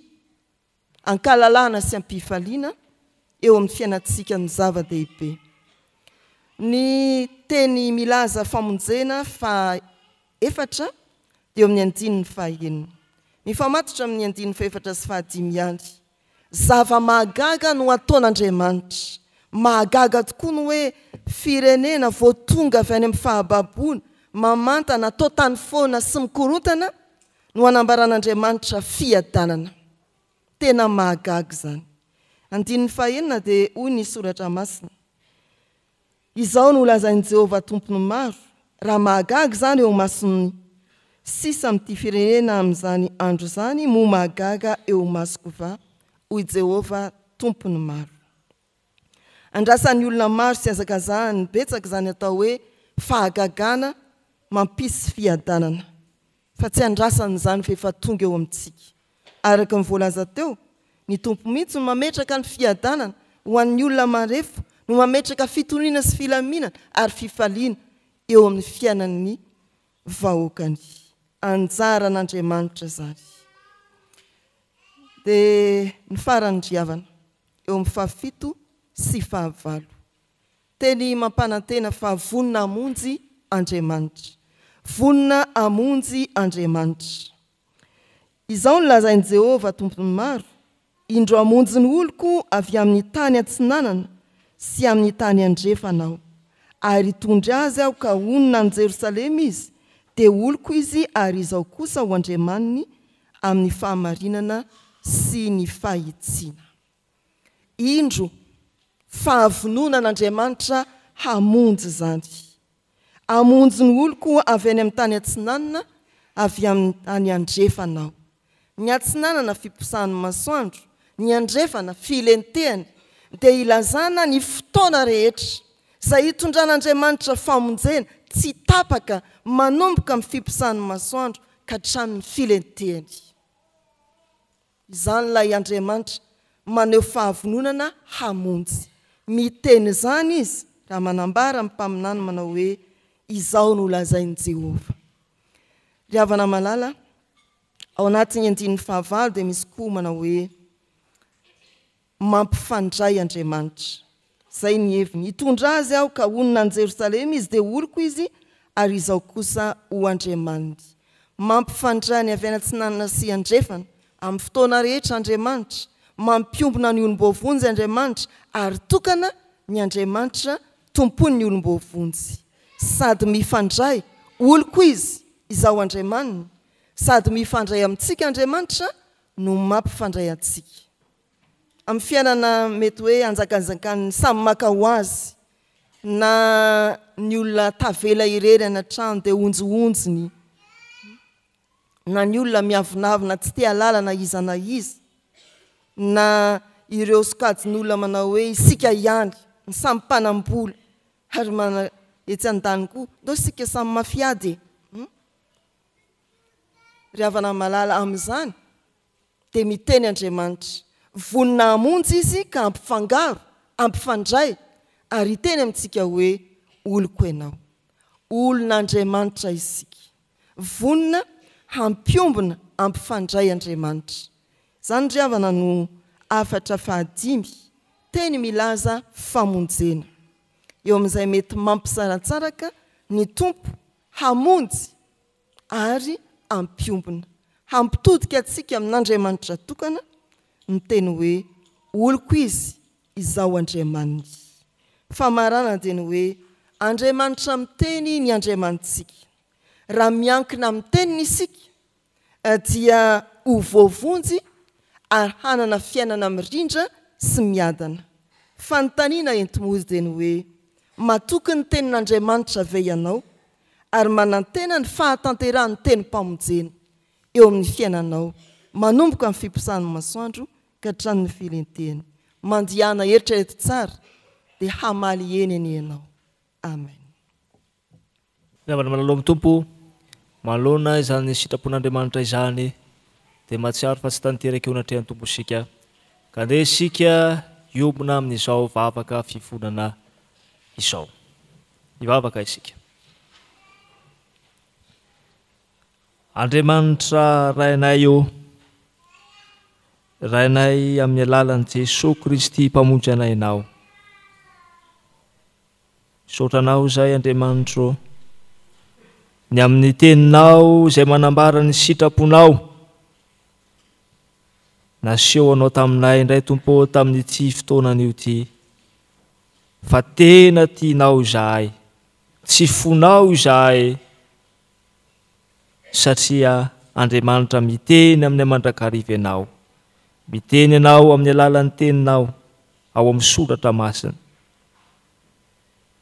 ankalalana sy ampifaliana eo amin'ny fiainantsika ny zava-dehibe. Ny teny milaza famonjena fa efatra dia eo amin'ny andininy fahaenina. Mifamatotra amin'ny andininy faefatra sy fahadimy ihany. Zava-mahagaga no ataon'Andriamanitra. Mahagaga tokoa no hoe firenena voatonga avy any amin'ny fahababoana, mamantana, atao tany foana sy mikorontana no anambaran'Andriamanitra fiadanana. Tena mahagaga zany. Andininy fahaenina dia hoy ny soratra masina. Izao no lazain'i Jehovah tompony maro, raha mahagaga zany eo masony sisa amin'ity firenena amin'izany andro zany, mo mahagaga eo masoko va, hoy Jehovah tompony maro. Andrasan'ny olona maro sy azakazahany betsaka zany atao hoe fahagagana mampisy fiadanana, fa tsy andrasan'izany fa efa tonga eo amintsika. Araka ny voalaza teo, ny tompo mihitsy no mametraka ny fiadanana ho an'ny olona marefo, no mametraka fitoniana sy filaminana ary fifaliana eo amin'ny fiainan'ny vahoakany. Anjaran'Andriamanitra zany. Dia ny farany driavana eo amin'ny fahafito sy fahavalo. Teny mampanantena fa vonina amonjy Andriamanitra. Vonina amonjy Andriamanitra. Izao no lazain'i Jehovah tompony maro, indro amonjy ny oloko avy amin'ny tany atsinanana sy amin'ny tany andrefanao. Ary hitondra azy aho ka onina ny Jerosalema izy, dia oloko izy ary izao kosa ho andriamaniny amin'ny fahamarinana sy ny fahitsiana. Indro fahavononan'Andriamanitra hamonjy zany. Amonjy ny oloko avy any amin'ny tany atsinanana, avy amin'ny tany andrefanao. Ny atsinanana fiposahan'ny masoandro, ny andrefana filentehany, dia ilazana ny fotoana rehetra izay hitondran'Andriamanitra famonjena tsy tapaka manomboka amin'ny fiposahan'ny masoandro ka hatramin'ny filentehany. Izany ilay Andriamanitra maneho fahavononana hamonjy. Miteny zany izy raha manambara amin'ny mpaminany manao hoe izao no lazain'i Jehovah. Ry havana malala, ao anatin'ny andininy fahavalo dia misy koa manao hoe mampifandray Andriamanitra. Zay ny heviny. Hitondra azy aho ka onina ny Jerosalema izy, dia oloko izy ary izao kosa ho andriamaniny. Mampifandray ny avy any atsinanana sy andrefana amin'ny fotoana rehetra Andriamanitra. Mampiombona ny olombovonjy Andriamanitra ary tokana ny Andriamanitra tompony ny olombovonjy. Sady mifandray oloko izy izao andriamaniny, sady mifandray amintsika Andriamanitra no mampifandray antsika. Amin'ny fiainana mety hoe anjakanjakany samy maka ho azy, na ny olona tavela irery anatrano dia onjoonjony, na ny olona miavonavina tsy te halalana iza na iza, na ireo sokajin'olona manao hoe isika ihany, ny samy mpanambola, ary mana etsy an-dany koa, ndao isika samy mafiady. Ry havana malala amin'izany, dia miteny Andriamanitra, vonina amonjy izy ka ampifangaro, ampifandray, ary hiteny amintsika hoe oloko ianao. Olon'Andriamanitra isika. Vonina hampiombona, ampifandray Andriamanitra. Zany ry havana no afatra fahadimy, teny milaza famonjena. Eo amin'izay mety mampisaratsaraka ny tompo hamonjy ary ampiombona. hampitodika atsika amin'Andriamanitra tokana ny teny hoe oloko izy izao Andriamanitra. Fa marana dia ny hoe Andriamanitra miteny ny Andriamanitsika. Raha miankina amin'ny teniny isika dia ho voavonjy ary hanana fiainana mirindra sy miadana. Fanontaniana enti-mody dia ny hoe matoky ny tenin'Andriamanitra ve ianao ary manantena ny fahatanterahany teny mpamonjena eo amin'ny fiainanao manomboka amin'ny fiposahan'ny masoandro ka hatramin'ny filenteny. Mandihana eritrereto tsara dia hamaly eny any ianao. Amen. Namana malalao amin'ny tompo malona izany sitrapon'Andriamanitra izany dia mahatsiaro fa tsy tanteraka eo anatrehan'ny tompo isika ka ndeha isika hiobona amin'izao vavaka fifonana izao. Hivavaka isika. Andriamanitra rainay io, rainay amin'ny alalan'i Jesosy Kristy mpamonjy anaynao. Saotranao zay Andriamanitra ny amin'ny teninao izay manambara ny sitraponao naseho anao taminay indray tompo tamin'ity fotoanan'io ty, fa tena tianao izahay, tsy fonao izahay, satria Andriamanitra miteny amin'ny mandrakariva ianao, miteny ianao amin'ny alalan'ny teninao ao amin'ny soratra masina.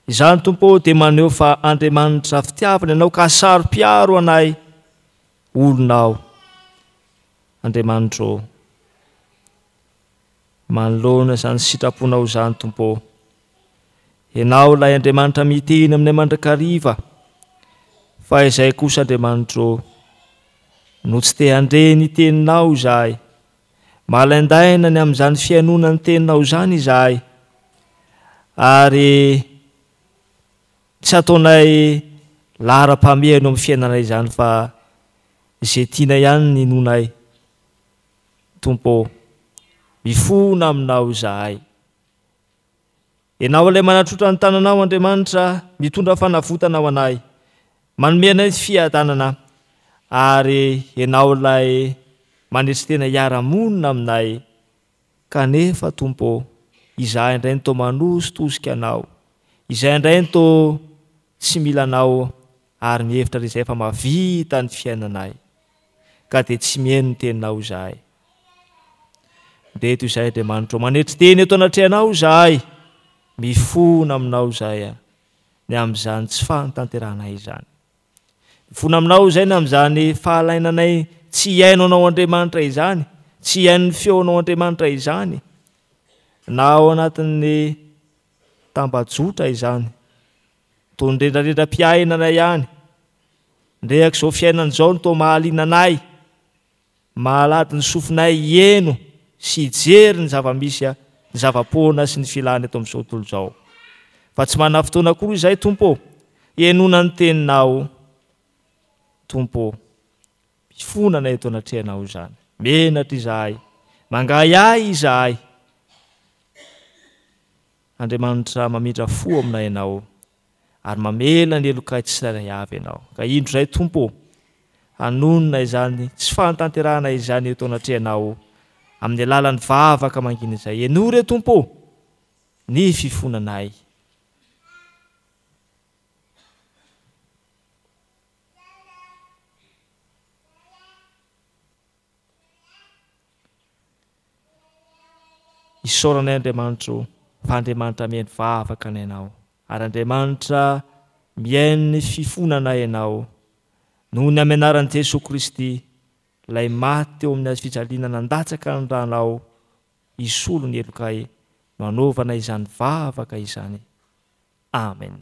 Izany tompo dia maneho fa Andriamanitra fitiavana ianao ka saro-piaro anay olonao. Andriamanitra manoloana izany sitraponao izany tompo. Ianao lay Andriamanitra miteny amin'ny mandrakariva, fa izay kosa Andriamanitra no tsy te handre ny teninao izahay, malaindaina ny amin'izany fianonany teninao izany izahay, ary tsy ataonay lara-pamehano amin'ny fiainanay izany fa izay tiana ihany ny nonay. Tompo, mifona aminao izahay. Ianao ilay manatrotra ny tananao Andriamanitra, mitondra fanavotana ho anay, manome anay fiadanana, ary ianao ilay maneritry-tena hiara-monina aminay. Kanefa tompo, izahay indray ny tao manositosika anao, izahay indray ny tao tsy mila anao ary mihevitra izay fa mavita ny fiainanay, ka dia tsy mihaino ny teninao izahay. Ndeto izahay Andriamanitra maneritry-teny eto anatrehanao izahay, mifona aminao izahay ny amin'izany tsy fanatanterahana izany. Mifona aminao izay ny amin'izany fahalainanay tsy hiaino anao Andriamanitra izany, tsy hiaino ny feonao Andriamanitra izany, na ao anatin'ny tambajotra izany, toy ny rendrarendram-piainana ihany. Ndrehaka izao fiainana izao no toa mahaliananay, mahalady ny sofinay hieno sy hijery ny zava-misy, ny zava-poana sy ny filany eto amin'izao tontolo izao. Fa tsy manana fotoana koa izay tompo, hienona ny teninao. Tompo, mifonana eto anatrehanao izany, menatra izahay, mangahy ahy izahay. Andriamanitra mamindra fo aminay ianao, ary mamela ny elokay tsirairay avy ianao. Ka indro izay tompo, hanonona izany tsy fanatanterahana izany eto anatrehanao amin'ny alalan'ny vavaka mangina izay. Ianory tompo ny fifonanay. Isaoranay Andriamanitra, fa Andriamanitra mihaino vavaka anay, ary Andriamanitra mihaino ny fifonanay ianao, noho ny amin'ny anaran'i Jesosy Kristy, lay maty teo amin'ny fijaliana nandatsaka ny ranao, isolo ny elokay, manaovana izany vavaka izany. Amen.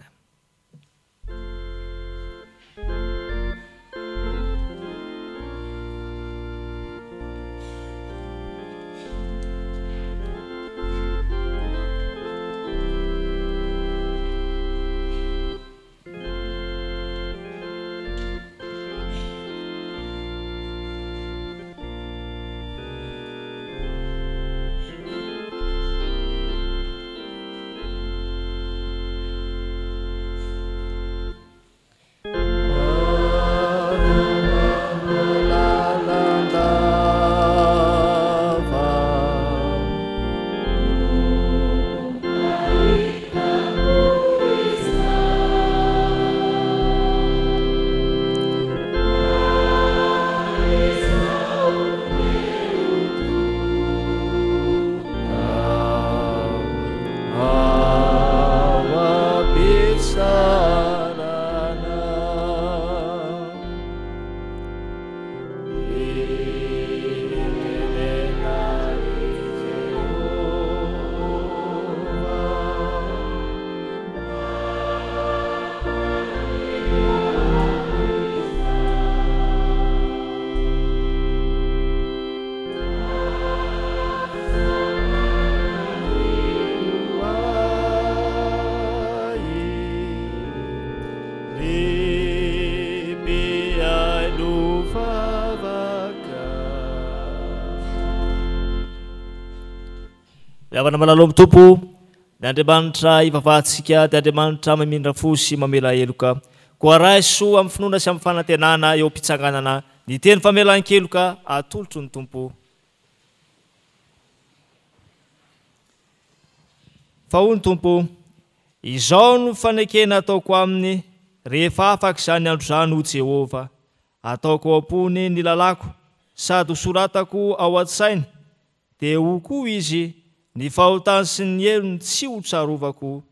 Avana malalo amin'ny tompo ny Andriamanitra ivavahantsika dia Andriamanitra mamindra fo sy mamela heloka koa raiso amin'ny finoana sy amin'ny fanantenana eo am-pitsanganana ny teny famelan-keloka atolotro ny tompo. Fa hoy ny tompo, izao no fanekena ataoko aminy rehefa afaka izany andro izany ho Jehova, ataoko ao am-pony ny lalako sady hosoratako ao an-tsainy dia ho koa izy ny fahotany sy ny helony tsy ho tsarovako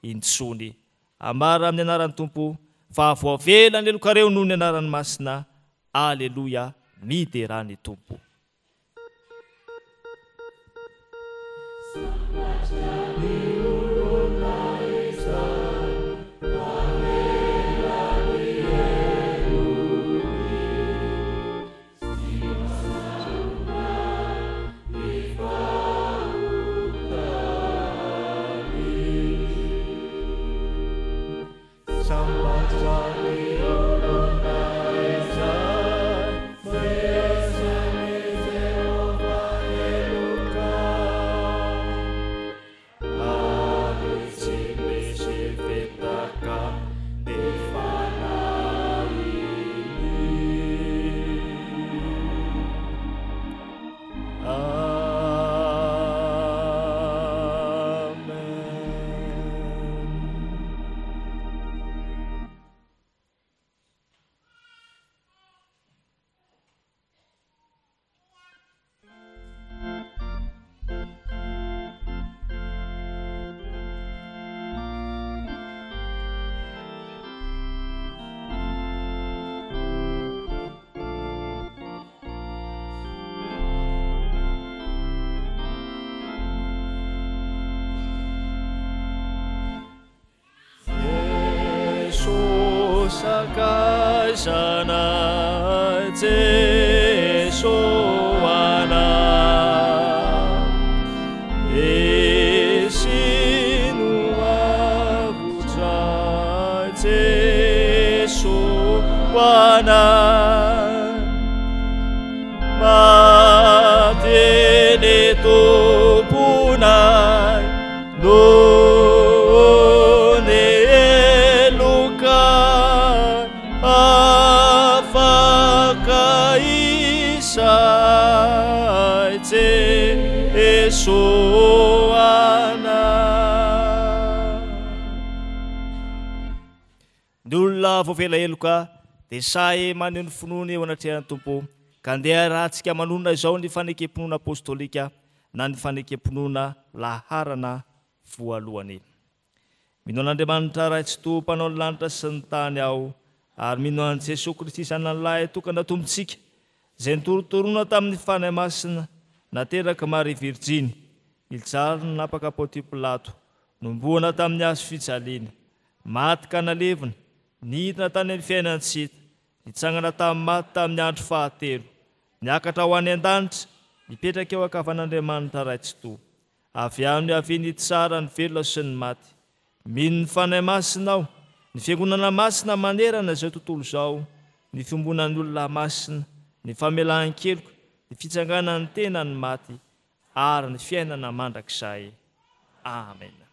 intsony. Amara amin'ny anaran'ny tompo fa voavela ny elokareo noho ny anaran'ny masina. Aleluia, miderany tompo. Sakazana Jesoana Esinua Vutra Jesoana Matene Topunai ny olona voavela heloka dia say maneho ny finoana eo anatrehan'ny tompo ka andeha rahantsika manonona izao ny fanekem-pinoana apôstôlika na ny fanekem-pinoana laharana voalohany. Mino an'Andriamanitra ray tsy to mpanao ny lanitra sy ny tany aho ary mino an'i Jesosy Kristy sanany lahy tokana tompontsika izay nitorotorona tamin'ny fanahy masina nateraka Maria Virjiny ilzary ny napaka Pônty Pilato nomboana tamin'ny hazo fijaliana maty ka nalevina nidina tany amin'ny fiainantsika nitsangana tamin'ny maty tamin'ny andro fahatelo niakatra ho any an-danitra nipetraka eo ankavan'Andriamanitra ray tsy to avy any haviany tsara ny velona sy ny maty. Mino ny fanahy masina aho ny fiangonana masina manerana izao tontolo izao ny fiombonan'ny olona masina ny famelan-keloka ny fitsanganan'ny tena ny maty ary ny fiainana mandrakizay. Amen.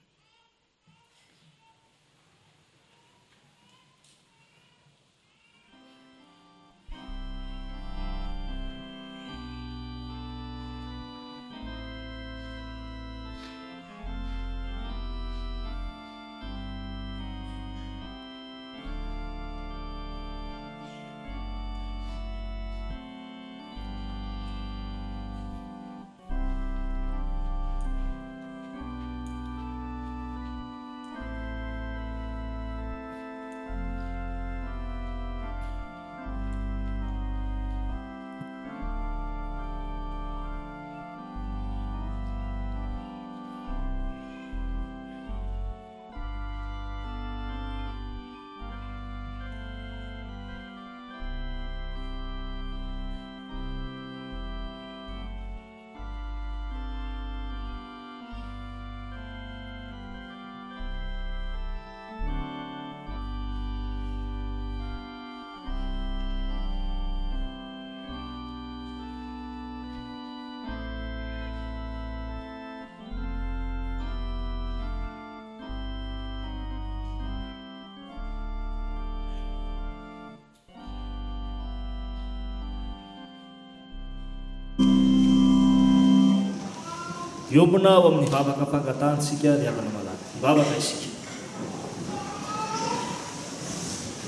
iobona ao amin'ny vavaka fangatantsika riavana malaky vavaka isika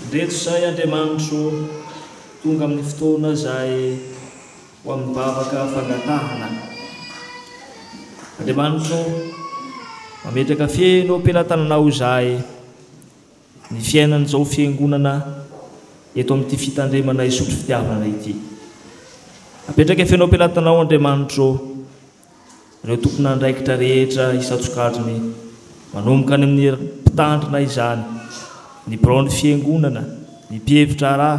ndreto zay Andriamanitro tonga amin'ny fotoana zay ho amin'ny vavaka fangatahana Andriamanitro mametraka fieno am-pelatananao zay ny fiainan'izao fiangonana eto amin'ity fitandremana isotro fitiavana ity apetraka fieno am-pelatanao Andriamanitro reo tompona andraikitra rehetra isatsokatriny manomboka any amin'ny mpitandrina izany ny birao ny fiangonana ny mpihevitra raha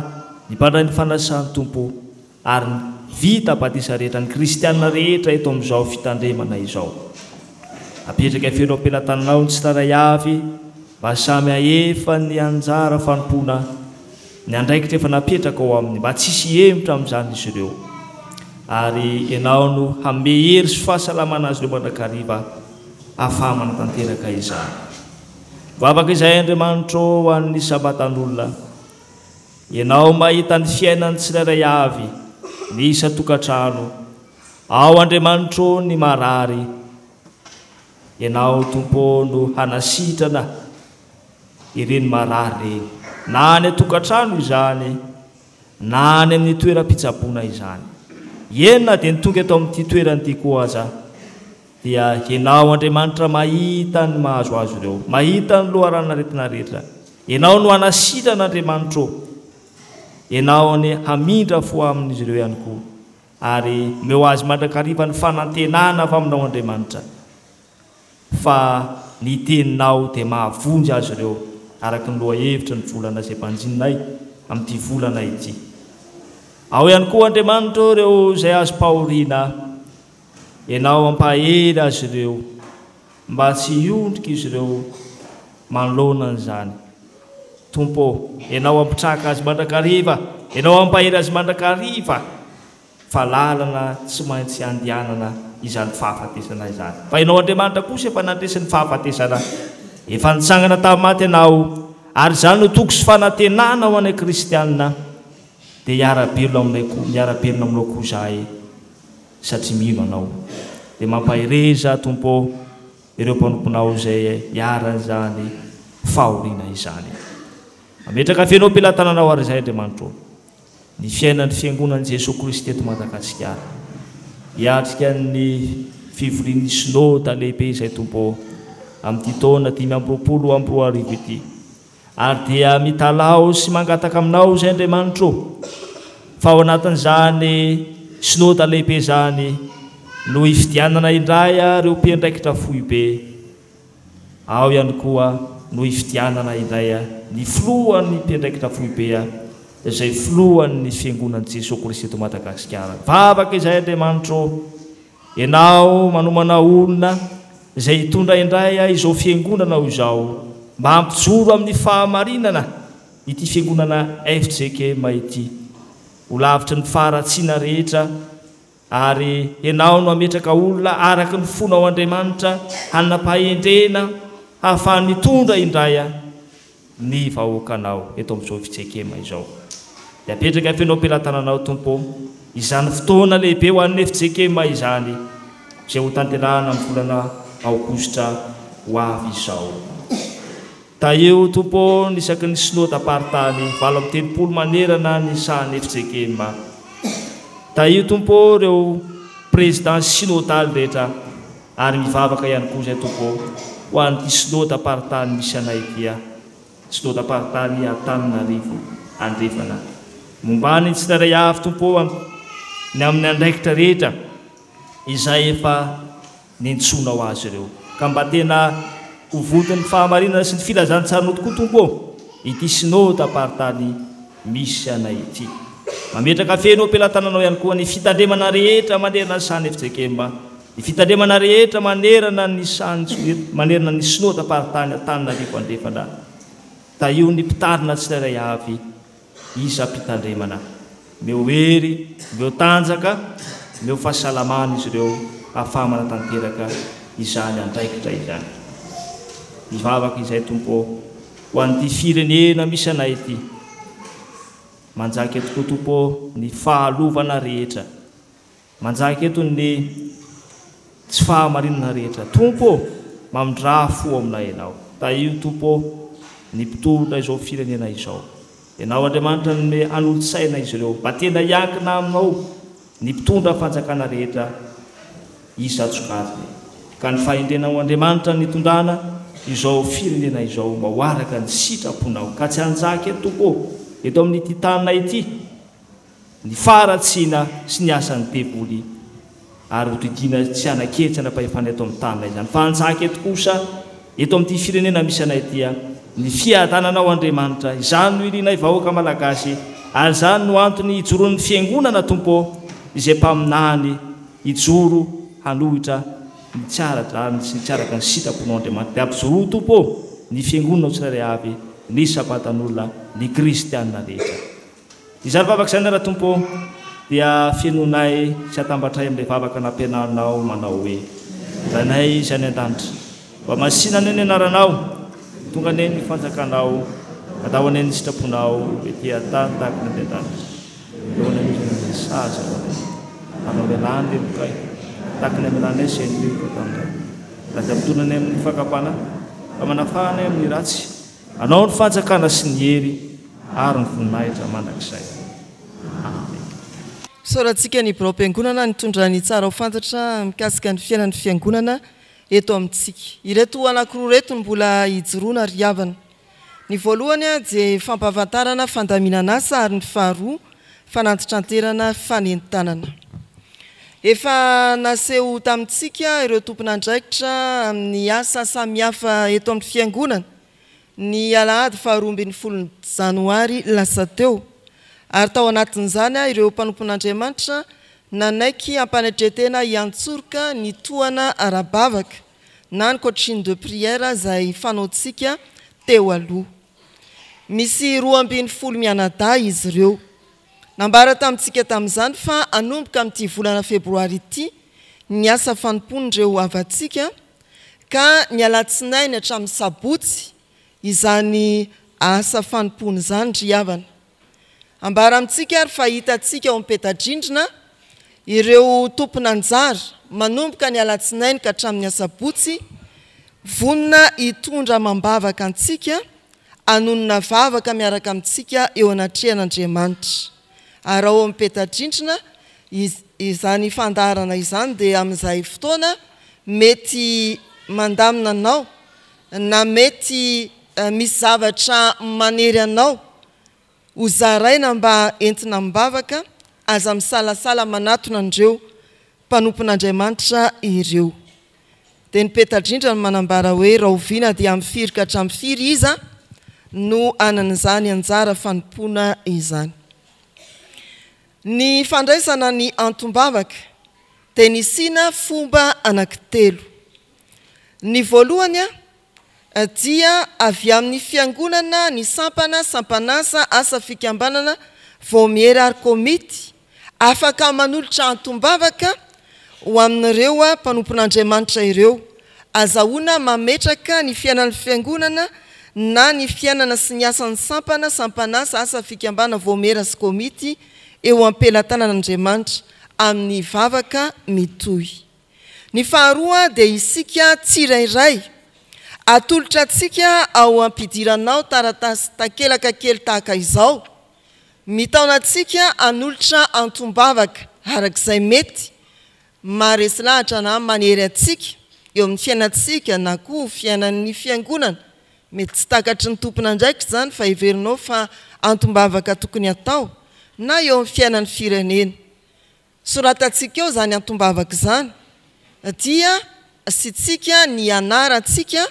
ny mpandray ny fanasany tompo ary ny vita batisa rehetra ny kristianina rehetra eto amin'izao fitandremana izao apetraka fieno am-pelatananao ny tsy taray avy mba samy aefa ny anjara fanompona ny andraikitra efa napetraka ao aminy mba tsisy hemitra amin'izany izy ireo ary ianao no hamehery sy fahasalamana azy ireo mandrakariva afamana tanteraka izany vavaka izay Andriamanitro ho an'ny sabatan'olona ianao mahita ny fiainany tsirairay avy ny isa tokantrano ao Andriamanitro ny marary ianao tompo no hanasitrana ireny marary reny na ny tokantrano izany na ny amin'ny toeram-pitsaboana izany enina dia nitonga eto amin'ity toeranyity koa aza dia ianao Andriamanitra mahita ny mahazoazo ireo mahita ny loharana retina rehetra ianao no hanasitrana Andriamanitro ianao ny hamindra fo amin'izy ireo ihany koa ary meo azy mandrakariva ny fanantenana avy aminao Andriamanitra fa ny teninao dia mahavonjy azy ireo araka ny loha hevitra ny volana izay mpanjinonay amin'ity volana ity ao ihany koa Andriamanitro ireo izay azo pahoriana ianao ampahery azy ireo mba tsy hiondrika izy ireo manoloana an'izany tompo ianao ampitraka azy mandrakariva ianao ampahery azy mandrakariva fa lalana tsy maintsy andehanana izany fahafatesana izany fa ianao Andriamanitra kosa efa nandresin'ny fahafatesana efa nitsangana tamin'ny maty ianao ary izany no toko sy fanantenana ho anay kristianina dia hiara-belona aminao koa zahay satria mino anao dia mampahireza tompo ireo mpanomponao izay hiaran'izany fahoriana izany ametraka fianao am-pelatananao ary izay Andriamanitro ny fiainan'ny fiangonan'i Jesosy Kristy eto Madagasikara hiatrika ny fivorian'ny synôda lehibe izay tompo amin'ity taona 520 ity ary dia mitalao sy mangataka aminao izay Andriamanitro fa ao anatin'izany synôda lehibe zany no hifidianana indray reo mpiandraikitra foibe ao ihany koa no hifidianana indray ny filohan'ny mpiandraikitra foibe izay filohan'ny fiangonan'i Jesosy Kristy eto Madagasikara vavaka izay Andriamanitro ianao manomana olona izay hitondra indray izao fiangonana izao mba hampijoro amin'ny fahamarinana ity fiangonana FJK ity ho lavitra ny faharatsiana rehetra ary ianao no ametraka olona araka ny fonao Andriamanitra hanampahendrena hahafahany mitondra indray ny vahoakanao eto amin'izao FJK izao dia apetraka fianao am-pelatananao tompo izany fotoana lehibe ho an'ny FJK izany izay ho tanterahana amin'ny volana aogositra ho avy izao taeo tompo nisaky ny synôda apartany 7 manerana ny sahany FJK taeo tompo reo président synôdaly rehetra ary mivavaka ihany koa izay tompo ho an'ity synôda apartany misy anay dia synôda apartany Antananarivo andrefana mombany tsy taray avy tompo ny amin'ny andraikitra rehetra izay efa nintsoina ho azy ireo ka mba tena ho vodiny fahamarinana sy ny filazantsarano tokoa tompo ity synôda apartany misy anay ity mametraka fiainao am-pelatananao ihany koa ny fitandremana rehetra manerana ny sahany FJK ny fitandremana rehetra manerana ny synôda apartany Antananarivo andrefana taio ny mpitarina tsy taray avy isa mpitandremana meo hery meo tanjaka meo fahasalamana izy ireo ahafamana tanteraka izany andraikitra izany mivavaka izay tompo ho an'ity firenena misy anay ity manjaka eto koa tompo ny fahalovana rehetra manjaka eto ny tsy fahamarinana rehetra. Tompo mamindra fo aminay ianao. Io tompo ny mpitondra izao firenena izao. Ianao Andriamanitra ny anolo-tsaina izy ireo. Mba tena hiankina aminao ny mpitondra fanjakana rehetra isatsokaziny. Ka ny fahendrenao Andriamanitra ny tondrana izao firenena izao mba ho araka ny sitraponao. Ka tsy hanjaka eto tompo eto amin'ity tanina ity ny faratsiana sy ny asan'ny devoly ary hodidina tsy anaketrana mpahefana eto amin'ny tanina izany. Fa hanjaka eto kosa eto amin'ity firenena misy anay ity ny fiadananao Andriamanitra. Izany no irinay vahoaka malagasy ary izany no antony hijoroan'ny fiangonana tompo izay mpaminany hijoro hanohitra ny tsaradrany sy ny tsaraka ny sitraponao Andriamanitra. Dia ampijoro tompo ny fiangonanao tsirairay avy ny sabatan'olona ny kristianina rehetra. Izany vavaka izany raha tompo dia fianonay sy atambatray amin'ilay vavaka nampianaranao manao hoe ranay izany an-danitra mba masinana ny anaranao tonga ane ny fanjakanao atao ane ny sitraponao ety atany tahaka ny an-danitra eo ane ny saza anao melany kay tahaka ny amelanay sy ny tanindray raha dia mitonany amin'ny fakapana fa manafahanay amin'ny ratsy anao ny fanjakana sy ny hery ary ny voninahitra mandrakizay. Soratsika ny biraom-piangonana nitondra ny tsara ho fantatra mikasika ny fiainan'ny fiangonana eto amintsika. Ireto anankiroa reto mbola hijoroana ry havana. Ny voalohany dia fampahafantarana fandaminana asa ary ny faharoa fanantitranterana fanentanana. Efa naseho tamintsika ireo tompon'andraikitra amin'ny asa samihafa eto amin'ny fiangonana ny alahady faharoa ambin'ny 10 janoary lasa teo. Ary tao anatin'izany ireo mpanompon'Andriamanitra nanaiky ampanetretena hiantsoroka ny tohana ara-bavaka na ny coaching de prière izay fanaontsika teo aloha. Misy 12 mianadahy izy ireo. Nambara tamintsika tamin'izany fa anomboka amin'ity volana febroary ity ny asa fanompondreo avantsika ka ny alatsinainy hatramin'ny sabotsy izany asa fanompony izany ry havana. Ambara amintsika ary fa hitantsika ao am-petadrindrina ireo tompon'anjara manomboka ny alatsinainy ka hatramin'ny asabotsy vonona hitondra mambavaka antsika anonona vavaka miaraka amintsika eo anatrehan'Andriamanitra. Ary ao am-petadrindrina izany fandarana izany dia amin'izay fotoana mety mandamina anao na mety misy zavatra manery anao ho zaraina mba entina mibavaka aza misalasala manatona andreo mpanompon'Andriamanitra ireo. Dia ny petadrindra no manambara hoe raha oviana dia amin'ny firy ka hatramin'ny firy iza no anan'izany anjara fanompona izany. Ny fandraisana ny antom-bavaka dia nisina fomba anankitelo. Ny voalohany dia avy amin'ny fiangonana ny sampanasa asa fikambanana vomiera ary komity afaka manolotra antom-bavaka ho amin'ireo mpanompon'Andriamanitra ireo azahoana mametraka ny fiainan'ny fiangonana na ny fiainana sy ny asan'ny sampanasa asa fikambana vomiera sy komity eo am-pelatanan'Andriamanitra amin'ny vavaka mitohy. Ny faharoa dia isika tsirairay atolotra atsika ao ampidiranao taratasy takelaka kely tahaka izao mitaona atsika anolotra antom-bavaka arak'izay mety maresy lahatra na manery atsika eo amin'ny fiainatsika na koa fiainan'ny fiangonana mety tsy takatry ny tompona ndraiky zany fa heverinao fa antom-bavaka tokony atao na eo amin'ny fiainan'ny firenena. Soratatsika eo zany antom-bavaka zany dia sitsika ny anarantsika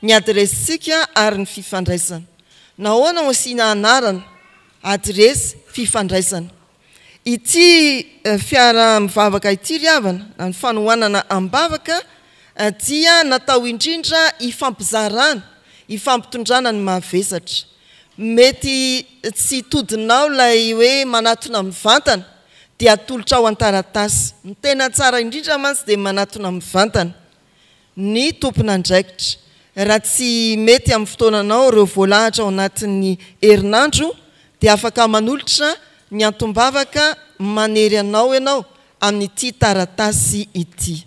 ny adresitsika ary ny fifandraisana. Nahoana ho asiana anarana adresy fifandraisana. Ity fiara mivavaka ity ry havana ny fanohanana am-bavaka dia natao indrindra ifampizarana ifampitondrana ny mahavesatra. Mety tsy todinao lay hoe manatona mivantana dia atolotra ao an-taratasy. Ny tena tsara indrindra mantsy dia manatona mivantana ny tompon'andraikitra. Raha tsy mety amin'ny fotoananao ireo voalahatra ao anatin'ny herinandro dia afaka manolotra ny antom-bavaka manery anao ianao amin'ity taratasy ity.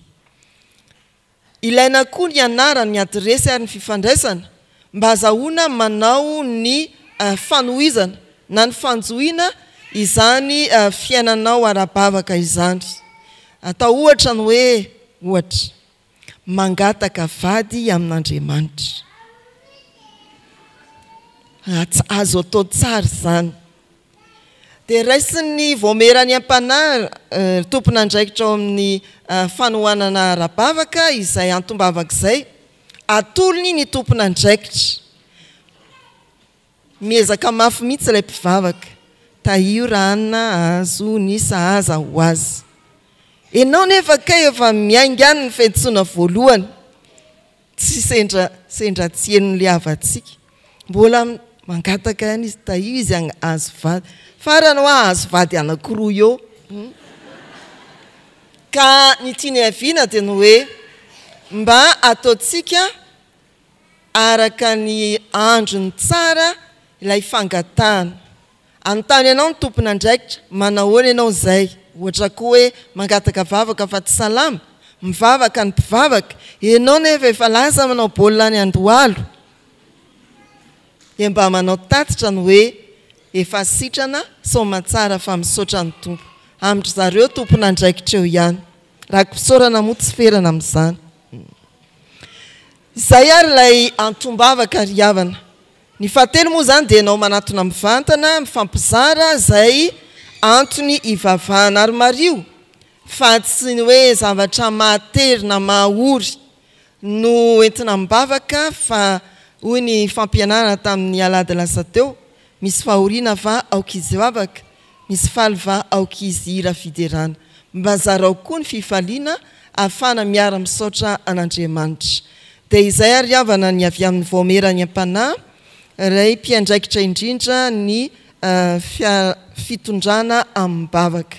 ilaina koa ny anarany adresy ary ny fifandraisana mba azahoana manao ny fanohizana na ny fanjoina izany fiainanao ara-bavaka izany. Atao ohatra ny hoe ohatra mangataka vady amin'Andriamanitra. Azo atao tsara zany. Dia raisiny voamerany am-panahy tompon'andraikitra ao amin'ny fanohanana ara-bavaka izay antom-bavaka izay, atolony ny tompon'andraikitra. Miezaka mafy mihitsy ilay mpivavaka. Tahio rana azo ny sahaza ho azy. Ianao nefa kay efa miaingany ny fiantsoana voalohany. Tsy sendra tsy henon'ilay havantsika. Mbola mangataka ihany izy tahio izy azo vady. Farany hoa azo vady anankiroa eo. Ka ny tiany haviana dia ny hoe mba ataontsika araka ny androny tsara ilay fangatahana. Anontany ianao ny tompon'andraikitra, manahoana ianao izay? Ohatra koa hoe mangataka vavaka fa tsy salama, mivavaka ny mpivavaka, ianao nefa efa lasa manao baolina ny Andohalo. Dia mba manao tatitra ny hoe efa sitrana soamantsara fa misaotra ny tompo. Amin'ny zareo tompon'andraikitra eo ihany. Raha mpisaorana moa tsy ferana amin'izany. Izay ary ilay antom-bavaka ry havana. Ny fahatelo moa zany dia ianao manatona mivantana, mifampizara izay antony ivavahana ary mario. Fa tsy ny hoe zavatra mahatery na mahaory no entina mibavaka fa hoy ny fampianarana tamin'ny alady lasa teo. Misy fahoriana va aokizy vavaka, misy faly va aokizy hira fiderana. Mba zarao koa ny fifaliana ahafana miara misaotra an'Andriamanitra. Dia izay ary havana ny avy amin'ny voamerany am-panahy, ray mpiandraikitra indrindra ny fitondrana amin'ny bavaka.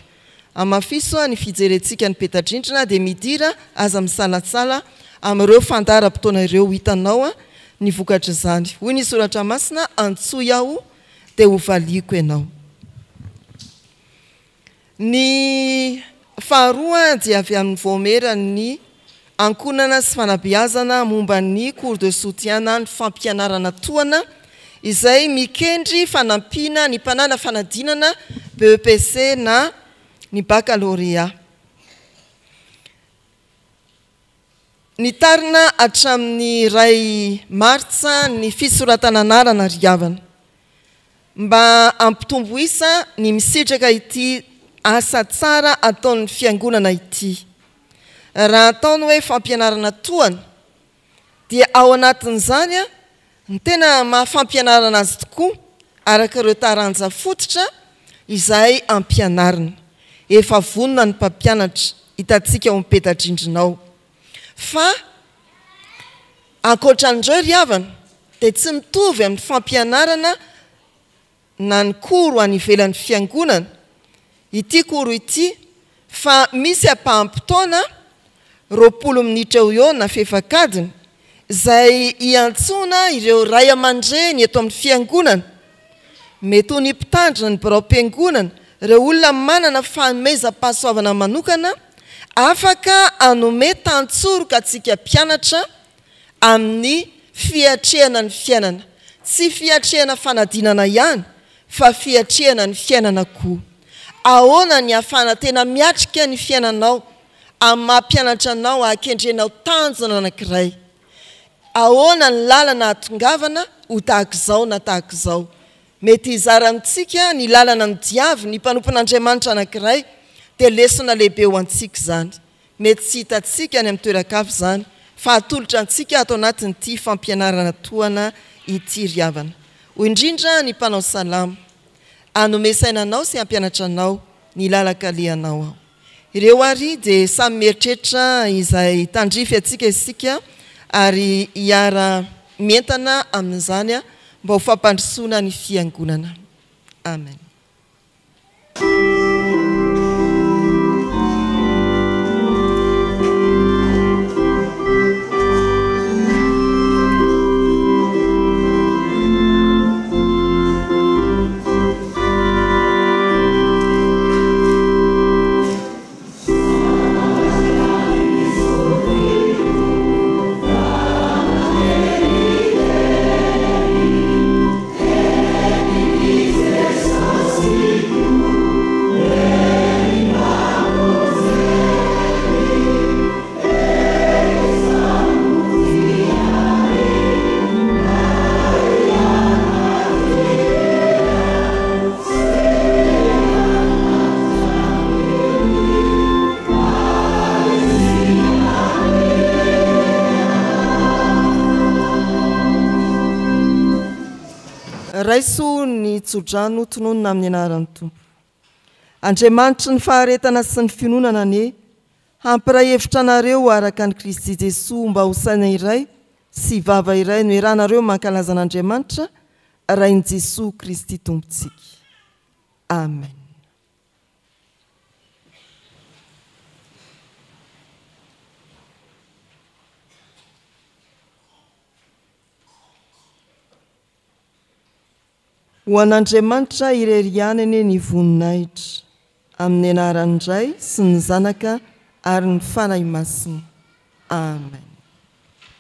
Amafiso ny fijerentsika ny petadrindrina dia midira aza misalatsala amin'ireo fandaram-potoana ireo hitanao ny vokatra izany. Hoy ny soratra masina, antsoy aho dia ho valiko ianao. Ny faharoa dia avy amin'ny voamerany ankonana sy fanabeazana momba ny cours de soutien na ny fampianarana toana izay mikendry fanampiana ny mpanana fanadinana BEPC na ny baccalauréat. Ny tarina hatramin'ny ray martsa ny fisoratana anarana ry havana. Mba ampitomboisa ny misitraka ity asa tsara ataon'ny fiangonana ity. Raha ataony hoe fampianarana toana dia ao anatin'izany ny tena mahafampianarana azy tokoa araka ireo taranja fototra izay ampianarina. Efa vonona ny mpampianatra hitantsika ao mipetadrindrinao. Fa ankoatran'ireo ry havana dia tsy mitovy amin'ny fampianarana na ny koro any ivelan'ny fiangonana. Ity koro ity fa misy ampahampitaona 20 minitra eo na fefakadiny izay iantsona ireo ray aman-dreny eto amin'ny fiangonana. Mety ho ny mpitandrina ny birao-piangonana, ireo olona manana fanomezam-pahasoavana manokana afaka anome tantsoroka antsika mpianatra amin'ny fiatrehana ny fiainana. Tsy fiatrehana fanadinana ihany fa fiatrehana ny fiainana koa. Ahoana ny ahafana tena miatrika ny fiainanao amin'ny mampianatra anao akendrenao tanjona anankiray. Ahoana ny lalana atongavana ho tahak'izao na tahak'izao. Mety hizara amintsika ny lalana ny diavy ny mpanompon'Andriamanitra anankiray dia lesona lehibe ho antsika izany. Mety tsy hitantsika ny amin'ny toeran-kafa izany fa atolotra antsika atao anatin'ity fampianarana toana ity ry havana. Ho indrindra ny mpanao salama, anome sainanao sy hampianatra anao ny lalaka lehanao ao. Ireo ary dia samy mieritreritra izay tandrify atsika isika ary hiara mientana amin'izany mba ho fampandrosoana ny fiangonana. Amen. raiso ny tsodrano tononona amin'ny anaran'ny tompo andriamanitry ny faharetana sy ny finoanana ane hampiray hevitra anareo araka ny Kristy Jesosy mba ho saina iray sy vava iray no iranareo mankalaza an'Andriamanitra rain'i Jesosy Kristy tompontsika. Amen. Ho an'Andriamanitra irerianany ny voninahitra amin'ny anaran'ny Ray sy ny Zanaka ary ny fanahy masina. Amen.